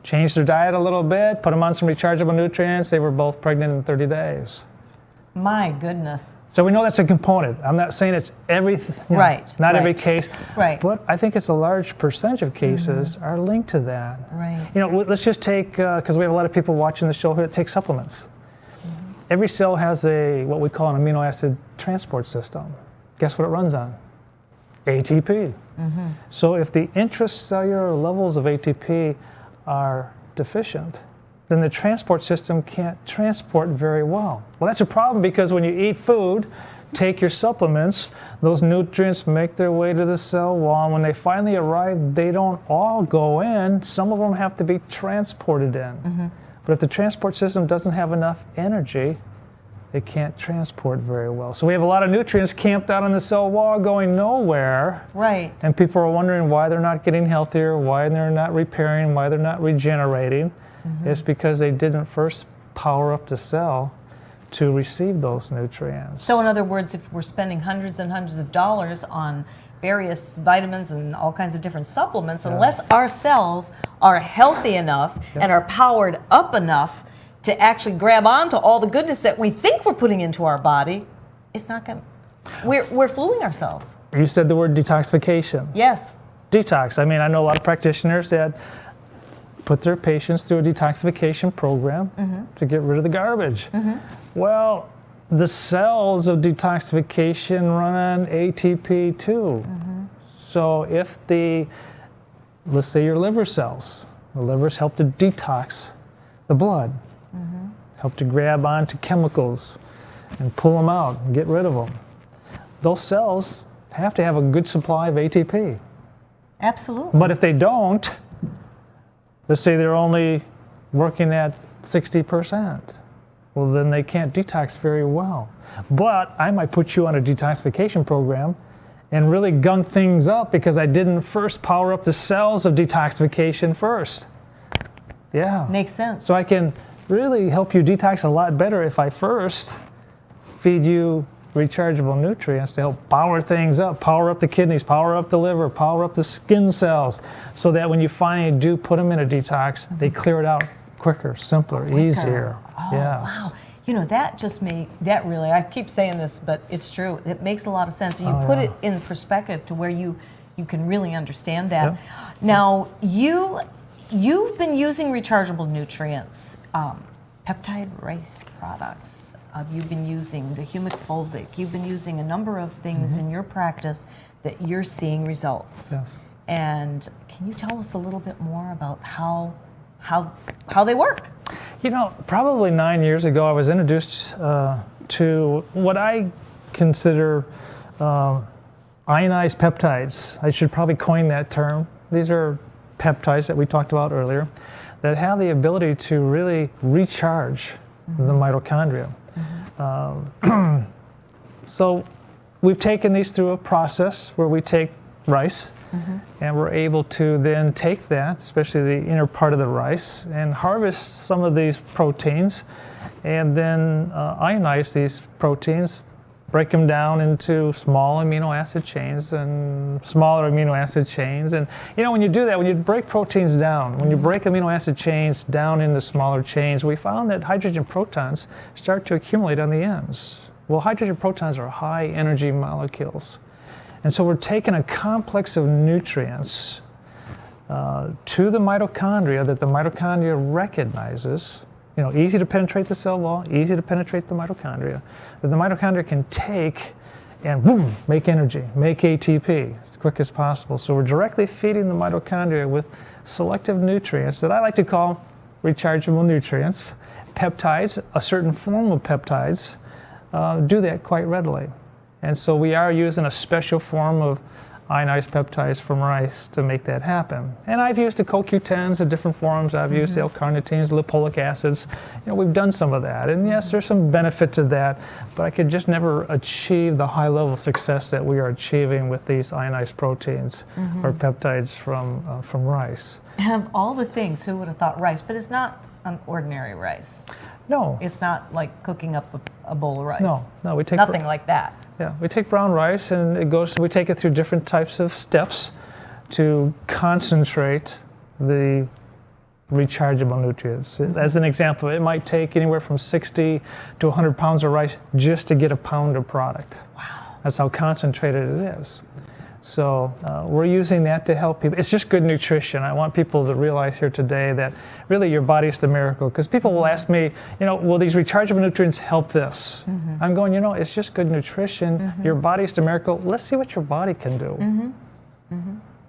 changed their diet a little bit, put them on some rechargeable nutrients, they were both pregnant in 30 days. My goodness. So we know that's a component. I'm not saying it's everything, not every case, but I think it's a large percentage of cases are linked to that. Right. You know, let's just take, because we have a lot of people watching the show here that take supplements. Every cell has what we call an amino acid transport system. Guess what it runs on? ATP. So if the intracellular levels of ATP are deficient, then the transport system can't transport very well. Well, that's a problem because when you eat food, take your supplements, those nutrients make their way to the cell wall, and when they finally arrive, they don't all go in. Some of them have to be transported in. But if the transport system doesn't have enough energy, it can't transport very well. So we have a lot of nutrients camped out on the cell wall going nowhere. Right. And people are wondering why they're not getting healthier, why they're not repairing, why they're not regenerating. It's because they didn't first power up the cell to receive those nutrients. So in other words, if we're spending hundreds and hundreds of dollars on various vitamins and all kinds of different supplements, unless our cells are healthy enough and are powered up enough to actually grab onto all the goodness that we think we're putting into our body, it's not going to, we're fooling ourselves. You said the word detoxification. Yes. Detox. I mean, I know a lot of practitioners that put their patients through a detoxification program to get rid of the garbage. Well, the cells of detoxification run on ATP too. So if let's say your liver cells, the livers help to detox the blood, help to grab onto chemicals and pull them out and get rid of them. Those cells have to have a good supply of ATP. Absolutely. But if they don't, let's say they're only working at 60%. Well, then they can't detox very well. But I might put you on a detoxification program and really gunk things up because I didn't first power up the cells of detoxification first. Yeah. Makes sense. So I can really help you detox a lot better if I first feed you rechargeable nutrients to help power things up, power up the kidneys, power up the liver, power up the skin cells, so that when you finally do put them in a detox, they clear it out quicker, simpler, easier. Oh, yes. wow. You know, that just that really, I keep saying this, but it's true. It makes a lot of sense. You put it in perspective to where you can really understand that. Yep. Now, you've been using rechargeable nutrients, peptide rice products. you've been using the humic fulvic, you've been using a number of things in your practice that you're seeing results. Yes. And can you tell us a little bit more about how they work? You know, probably 9 years ago, I was introduced to what I consider ionized peptides. I should probably coin that term. These are peptides that we talked about earlier that have the ability to really recharge the mitochondria. So we've taken these through a process where we take rice and we're able to then take that, especially the inner part of the rice, and harvest some of these proteins and then ionize these proteins, break them down into small amino acid chains and smaller amino acid chains. And you know, when you do that, when you break proteins down, when you break amino acid chains down into smaller chains, we found that hydrogen protons start to accumulate on the ends. Well, hydrogen protons are high energy molecules. And so we're taking a complex of nutrients to the mitochondria that the mitochondria recognizes. You know, easy to penetrate the cell wall, easy to penetrate the mitochondria, that the mitochondria can take and boom, make energy, make ATP as quick as possible. So we're directly feeding the mitochondria with selective nutrients that I like to call rechargeable nutrients. Peptides, a certain form of peptides, do that quite readily. And so we are using a special form of ionized peptides from rice to make that happen. And I've used the CoQ10s in different forms. I've used the L-carnitines, lipoic acids. You know, we've done some of that. And yes, there's some benefit to that, but I could just never achieve the high level of success that we are achieving with these ionized proteins or peptides from rice. Of all the things, who would have thought rice? But it's not an ordinary rice. No. It's not like cooking up a bowl of rice. No, we take nothing like that. Yeah, we take brown rice and we take it through different types of steps to concentrate the rechargeable nutrients. As an example, it might take anywhere from 60 to 100 pounds of rice just to get a pound of product. Wow. That's how concentrated it is. So we're using that to help people. It's just good nutrition. I want people to realize here today that really your body's the miracle. Because people will ask me, you know, will these rechargeable nutrients help this? I'm going, you know, it's just good nutrition. Your body's the miracle. Let's see what your body can do.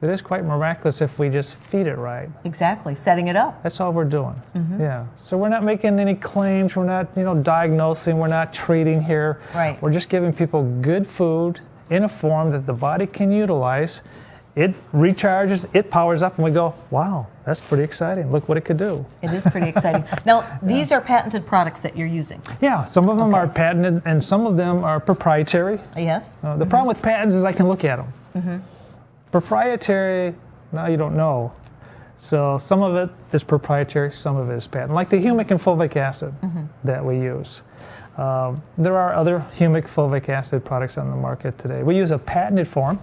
It is quite miraculous if we just feed it right. Exactly, setting it up. That's all we're doing. Yeah. So we're not making any claims. We're not, you know, diagnosing. We're not treating here. Right. We're just giving people good food in a form that the body can utilize. It recharges, it powers up, and we go, wow, that's pretty exciting. Look what it could do. It is pretty exciting. Now, these are patented products that you're using. Yeah, some of them are patented, and some of them are proprietary. Yes. The problem with patents is I can look at them. Proprietary, now you don't know. So some of it is proprietary, some of it is patent. Like the humic and fulvic acid that we use. There are other humic fulvic acid products on the market today. We use a patented form.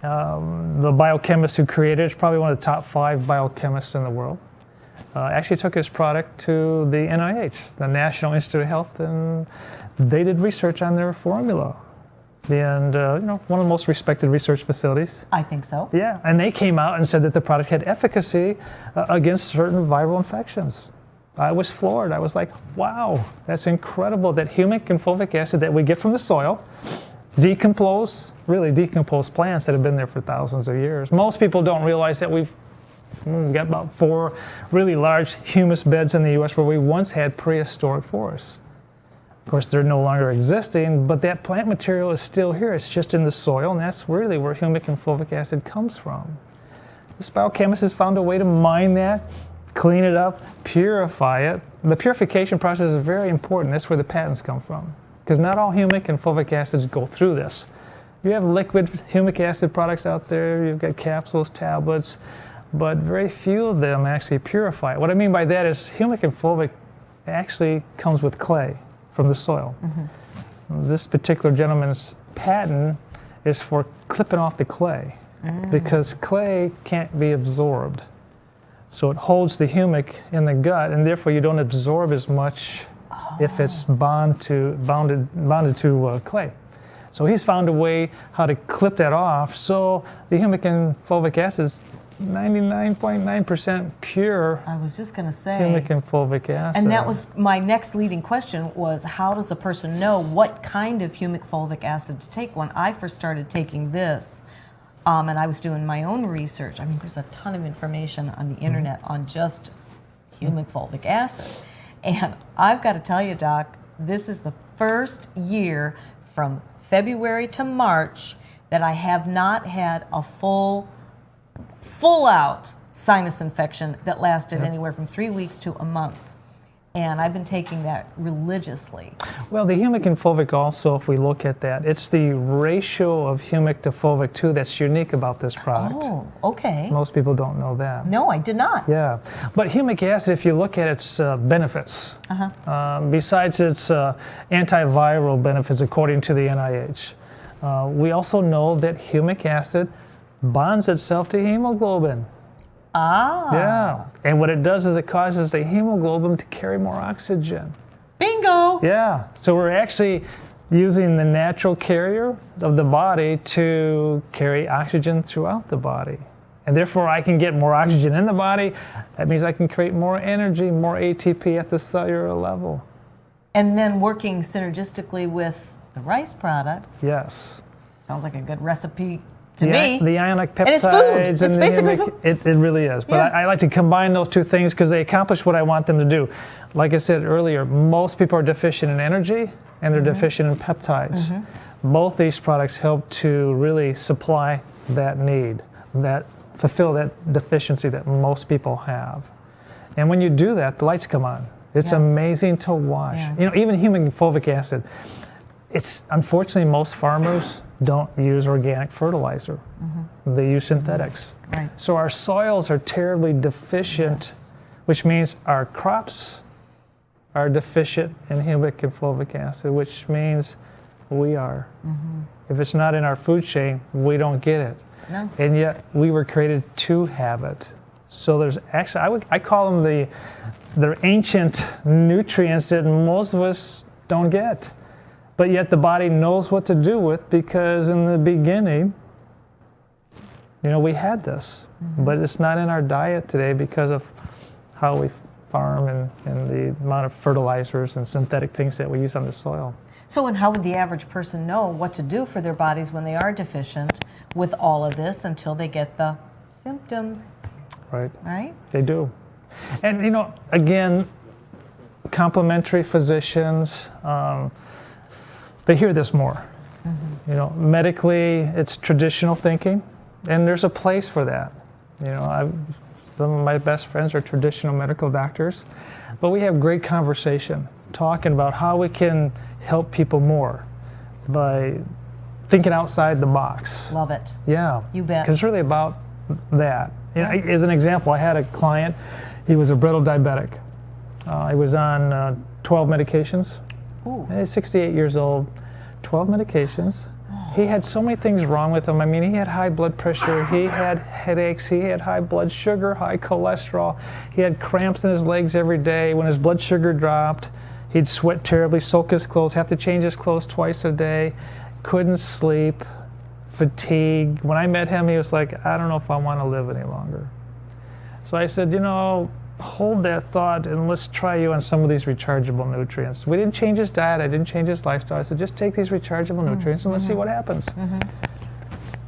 The biochemist who created it is probably one of the top 5 biochemists in the world. Actually took his product to the NIH, the National Institute of Health, and they did research on their formula. And you know, one of the most respected research facilities. I think so. Yeah, and they came out and said that the product had efficacy against certain viral infections. I was floored. I was like, wow, that's incredible that humic and fulvic acid that we get from the soil decompose plants that have been there for thousands of years. Most people don't realize that we've got about 4 really large humus beds in the U.S. where we once had prehistoric forests. Of course, they're no longer existing, but that plant material is still here. It's just in the soil, and that's really where humic and fulvic acid comes from. This biochemist has found a way to mine that, clean it up, purify it. The purification process is very important. That's where the patents come from. Because not all humic and fulvic acids go through this. You have liquid humic acid products out there, you've got capsules, tablets, but very few of them actually purify it. What I mean by that is humic and fulvic actually comes with clay from the soil. This particular gentleman's patent is for clipping off the clay because clay can't be absorbed. So it holds the humic in the gut, and therefore you don't absorb as much if it's bonded to clay. So he's found a way how to clip that off, so the humic and fulvic acids 99.9% pure I was just going to say. humic and fulvic acid. And that was my next leading question was, how does a person know what kind of humic fulvic acid to take? When I first started taking this, and I was doing my own research, I mean, there's a ton of information on the internet on just humic fulvic acid. And I've got to tell you, Doc, this is the first year from February to March that I have not had a full out sinus infection that lasted anywhere from 3 weeks to a month. And I've been taking that religiously. Well, the humic and fulvic also, if we look at that, it's the ratio of humic to fulvic too that's unique about this product. Oh, okay. Most people don't know that. No, I did not. Yeah, but humic acid, if you look at its benefits, besides its antiviral benefits according to the NIH, we also know that humic acid bonds itself to hemoglobin. Ah. Yeah, and what it does is it causes the hemoglobin to carry more oxygen. Bingo! Yeah, so we're actually using the natural carrier of the body to carry oxygen throughout the body. And therefore I can get more oxygen in the body. That means I can create more energy, more ATP at the cellular level. And then working synergistically with the rice product. Yes. Sounds like a good recipe to me. The ionic peptides. And it's food. It's and the basically humic, food. It really is. But I like to combine those two things because they accomplish what I want them to do. Like I said earlier, most people are deficient in energy and they're deficient in peptides. Both these products help to really supply that need, fulfill that deficiency that most people have. And when you do that, the lights come on. It's amazing to watch. You know, even humic and fulvic acid, it's unfortunately most farmers don't use organic fertilizer. They use synthetics. Right. So our soils are terribly deficient, which means our crops are deficient in humic and fulvic acid, which means we are. If it's not in our food chain, we don't get it. No. And yet we were created to have it. So there's actually, I call them they're ancient nutrients that most of us don't get. But yet the body knows what to do with, because in the beginning, you know, we had this. But it's not in our diet today because of how we farm and the amount of fertilizers and synthetic things that we use on the soil. So, and how would the average person know what to do for their bodies when they are deficient with all of this until they get the symptoms? Right. Right? They do. And, you know, again, complementary physicians, they hear this more. You know, medically, it's traditional thinking, and there's a place for that. You know, some of my best friends are traditional medical doctors, but we have great conversation talking about how we can help people more by thinking outside the box. Love it. Yeah. You bet. Because it's really about that. You know, as an example, I had a client, he was a brittle diabetic. He was on 12 medications. He's 68 years old, 12 medications. He had so many things wrong with him. I mean, he had high blood pressure, he had headaches, he had high blood sugar, high cholesterol. He had cramps in his legs every day. When his blood sugar dropped, he'd sweat terribly, soak his clothes, have to change his clothes twice a day, couldn't sleep, fatigue. When I met him, he was like, I don't know if I want to live any longer. So I said, you know, hold that thought and let's try you on some of these rechargeable nutrients. We didn't change his diet, I didn't change his lifestyle. I said, just take these rechargeable nutrients and let's see what happens.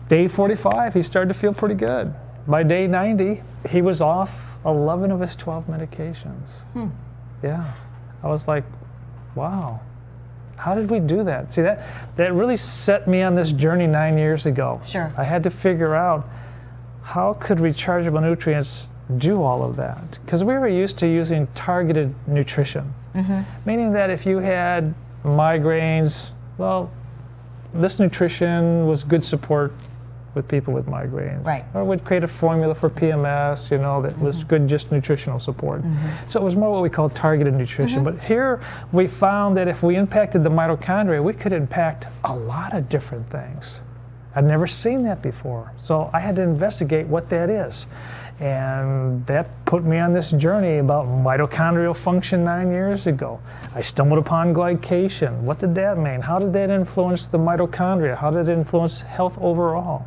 Day 45, he started to feel pretty good. By day 90, he was off 11 of his 12 medications. Yeah. I was like, wow, how did we do that? See, that really set me on this journey 9 years ago. Sure. I had to figure out how could rechargeable nutrients do all of that, because we were used to using targeted nutrition, meaning that if you had migraines, well, this nutrition was good support with people with migraines. Right. Or we'd create a formula for PMS, you know, that was good just nutritional support. So it was more what we call targeted nutrition. But here we found that if we impacted the mitochondria, we could impact a lot of different things. I'd never seen that before. So I had to investigate what that is. And that put me on this journey about mitochondrial function 9 years ago. I stumbled upon glycation. What did that mean? How did that influence the mitochondria? How did it influence health overall?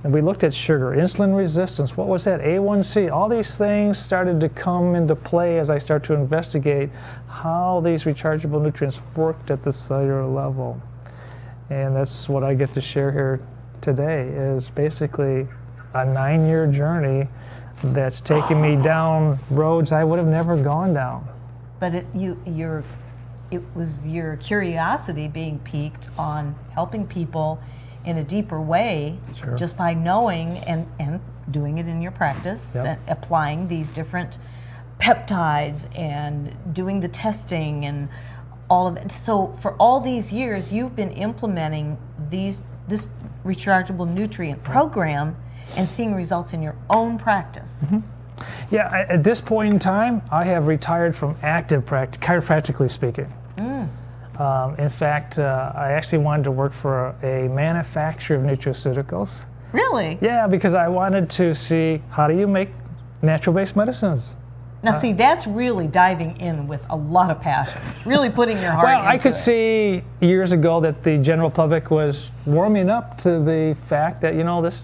And we looked at sugar, insulin resistance, what was that, A1C, all these things started to come into play as I started to investigate how these rechargeable nutrients worked at the cellular level. And that's what I get to share here today, is basically a 9-year journey that's taken me down roads I would have never gone down. But it was your curiosity being piqued on helping people in a deeper way, Sure. just by knowing and doing it in your practice, Yep. and applying these different peptides and doing the testing and all of that. So for all these years, you've been implementing this rechargeable nutrient program and seeing results in your own practice. Mm-hmm. Yeah, at this point in time, I have retired from active practice, chiropractically speaking. In fact, I actually wanted to work for a manufacturer of nutraceuticals. Really? Yeah, because I wanted to see how do you make natural-based medicines. Now, see, that's really diving in with a lot of passion, really putting your heart into it. Well, I could see years ago that the general public was warming up to the fact that, this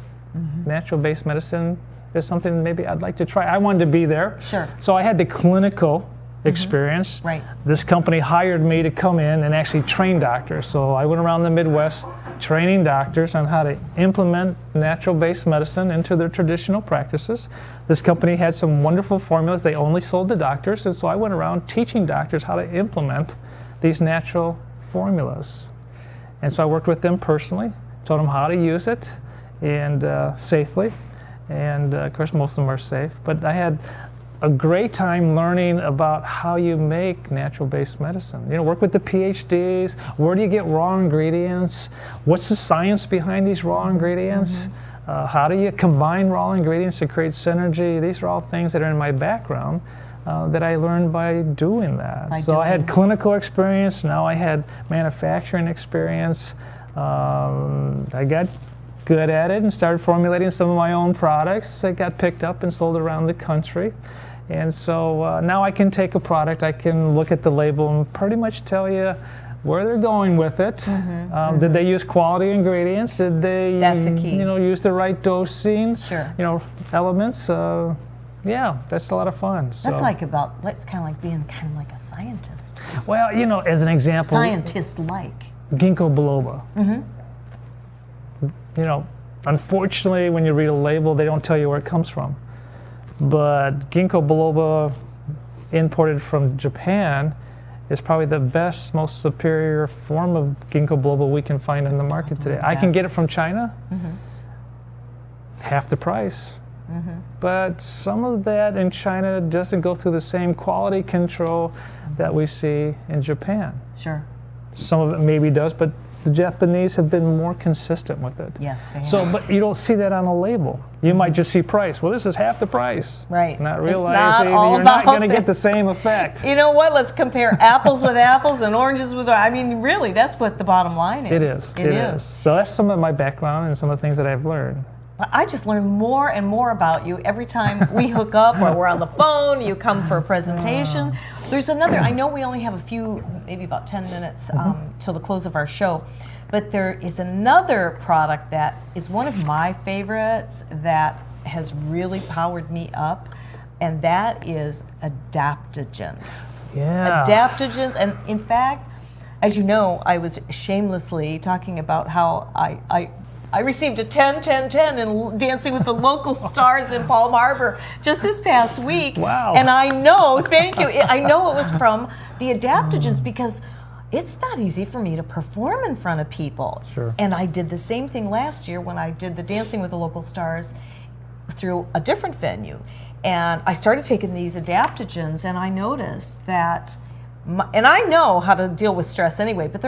natural-based medicine is something maybe I'd like to try. I wanted to be there. Sure. So I had the clinical experience. Right. This company hired me to come in and actually train doctors. So I went around the Midwest training doctors on how to implement natural-based medicine into their traditional practices. This company had some wonderful formulas they only sold to doctors, and so I went around teaching doctors how to implement these natural formulas. And so I worked with them personally, told them how to use it and safely. And of course, most of them are safe. But I had a great time learning about how you make natural-based medicine. Work with the PhDs. Where do you get raw ingredients? What's the science behind these raw ingredients? How do you combine raw ingredients to create synergy? These are all things that are in my background that I learned by doing that. I had clinical experience. Now I had manufacturing experience. I got good at it and started formulating some of my own products that got picked up and sold around the country. And so now I can take a product, I can look at the label and pretty much tell you where they're going with it. Did they use quality ingredients? Did they That's the key. Use the right dosing? Sure. Elements? Yeah, that's a lot of fun. That's it's kind of like being kind of like a scientist. Well, as an example. Scientist-like. Ginkgo biloba. Unfortunately, when you read a label, they don't tell you where it comes from. But ginkgo biloba, imported from Japan, is probably the best, most superior form of ginkgo biloba we can find in the market today. I can get it from China, half the price. But some of that in China doesn't go through the same quality control that we see in Japan. Sure. Some of it maybe does, but the Japanese have been more consistent with it. Yes, they have. So, but you don't see that on a label. You might just see price. Well, this is half the price. Right. Not realizing you're not going to get the same effect. You know what? Let's compare apples with apples and oranges with. Really, that's what the bottom line is. It is. It is. So that's some of my background and some of the things that I've learned. I just learn more and more about you every time we hook up or we're on the phone, you come for a presentation. There's another, I know we only have a few, maybe about 10 minutes till the close of our show, but there is another product that is one of my favorites that has really powered me up, and that is adaptogens. Yeah. Adaptogens, and in fact, as you know, I was shamelessly talking about how I received a 10-10-10 in Dancing with the Local Stars in Palm Harbor just this past week. Wow. And I know, thank you, I know it was from the adaptogens because it's not easy for me to perform in front of people. Sure. And I did the same thing last year when I did the Dancing with the Local Stars through a different venue. And I started taking these adaptogens and I noticed that and I know how to deal with stress anyway, but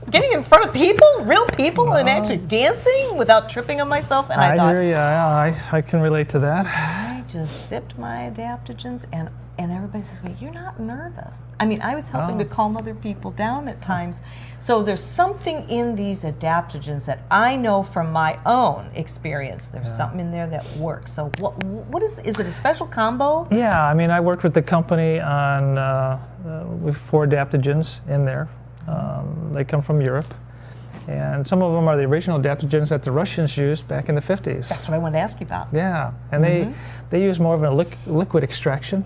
getting in front of people, real people, and actually dancing without tripping on myself, and I thought, hear you. I can relate to that. I just sipped my adaptogens, and everybody says, well, you're not nervous. I mean, I was helping to calm other people down at times. So there's something in these adaptogens that I know from my own experience. There's something in there that works. So what is it a special combo? Yeah, I mean, I worked with the company on with 4 adaptogens in there. They come from Europe. And some of them are the original adaptogens that the Russians used back in the 50s. That's what I wanted to ask you about. Yeah, and they use more of a liquid extraction.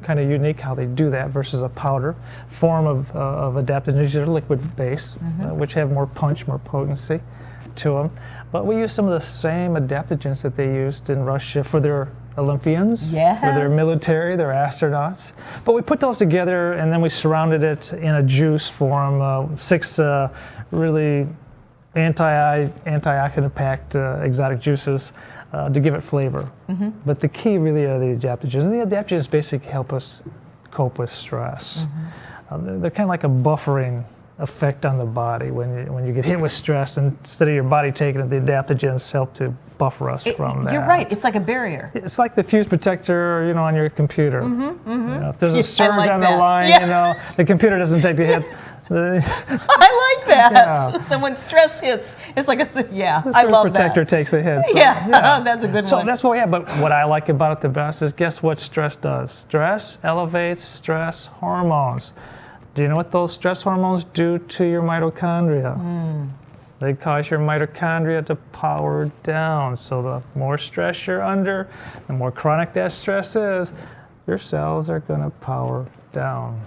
Kind of unique how they do that versus a powder form of adaptogens that are liquid base, which have more punch, more potency to them. But we use some of the same adaptogens that they used in Russia for their Olympians, for their military, their astronauts. But we put those together and then we surrounded it in a juice form, 6 really antioxidant packed exotic juices to give it flavor. But the key really are the adaptogens. And the adaptogens basically help us cope with stress. They're kind of like a buffering effect on the body. When you get hit with stress, instead of your body taking it, the adaptogens help to buffer us from that. You're right. It's like a barrier. It's like the fuse protector, on your computer. If there's a surge on the line, the computer doesn't take the hit. I like that. Yeah. So when stress hits, it's like I love that. The protector takes the hit. So, that's a good one. So that's what we have. But what I like about it the best is, guess what stress does? Stress elevates stress hormones. Do you know what those stress hormones do to your mitochondria? They cause your mitochondria to power down. So the more stress you're under, the more chronic that stress is, your cells are going to power down.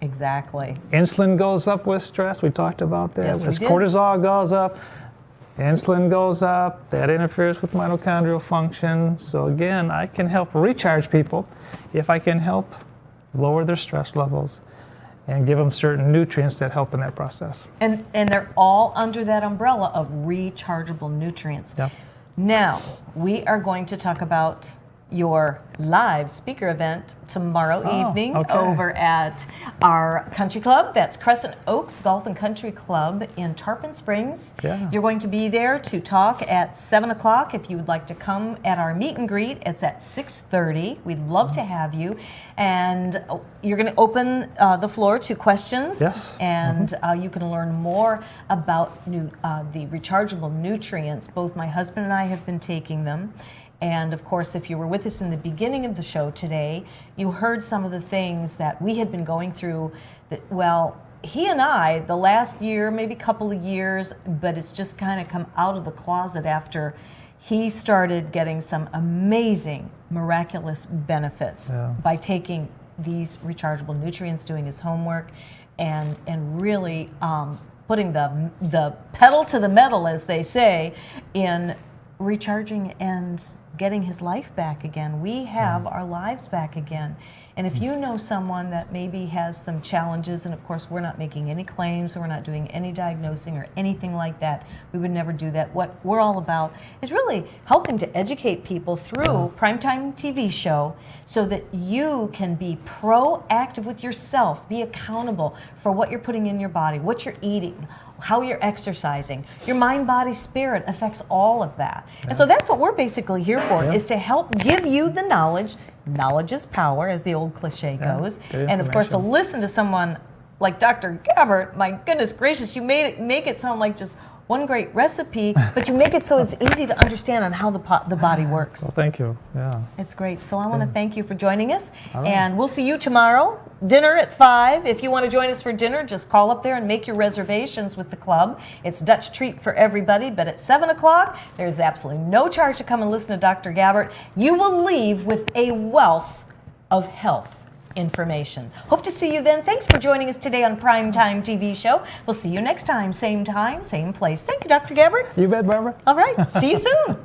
Exactly. Insulin goes up with stress. We talked about that. Yes, As cortisol goes up, insulin goes up. That interferes with mitochondrial function. So again, I can help recharge people if I can help lower their stress levels and give them certain nutrients that help in that process. And they're all under that umbrella of rechargeable nutrients. Yep. Now, we are going to talk about your live speaker event tomorrow evening over at our country club. That's Crescent Oaks Golf and Country Club in Tarpon Springs. Yeah. You're going to be there to talk at 7 o'clock. If you would like to come at our meet and greet, it's at 6:30. We'd love to have you. And you're going to open the floor to questions. Yes. And you can learn more about the rechargeable nutrients. Both my husband and I have been taking them. And of course, if you were with us in the beginning of the show today, you heard some of the things that we had been going through he and I, the last year, maybe couple of years, but it's just kind of come out of the closet after he started getting some amazing, miraculous benefits by taking these rechargeable nutrients, doing his homework, and really putting the pedal to the metal, as they say, in recharging and getting his life back again. We have our lives back again. And if you know someone that maybe has some challenges, and of course we're not making any claims, we're not doing any diagnosing or anything like that, we would never do that. What we're all about is really helping to educate people through Primetime TV show so that you can be proactive with yourself, be accountable for what you're putting in your body, what you're eating, how you're exercising. Your mind, body, spirit affects all of that. And so that's what we're basically here for, is to help give you the knowledge. Knowledge is power, as the old cliche goes. And of course, to listen to someone like Dr. Gabbert, my goodness gracious, you make it sound like just one great recipe, but you make it so it's easy to understand on how the body works. Well, thank you. Yeah. It's great. So I want to thank you for joining us. And we'll see you tomorrow. Dinner at 5. If you want to join us for dinner, just call up there and make your reservations with the club. It's Dutch treat for everybody, but at 7 o'clock, there's absolutely no charge to come and listen to Dr. Gabbert. You will leave with a wealth of health information. Hope to see you then. Thanks for joining us today on Primetime TV Show. We'll see you next time, same place. Thank you, Dr. Gabbert. You bet, Barbara. All right. See you soon.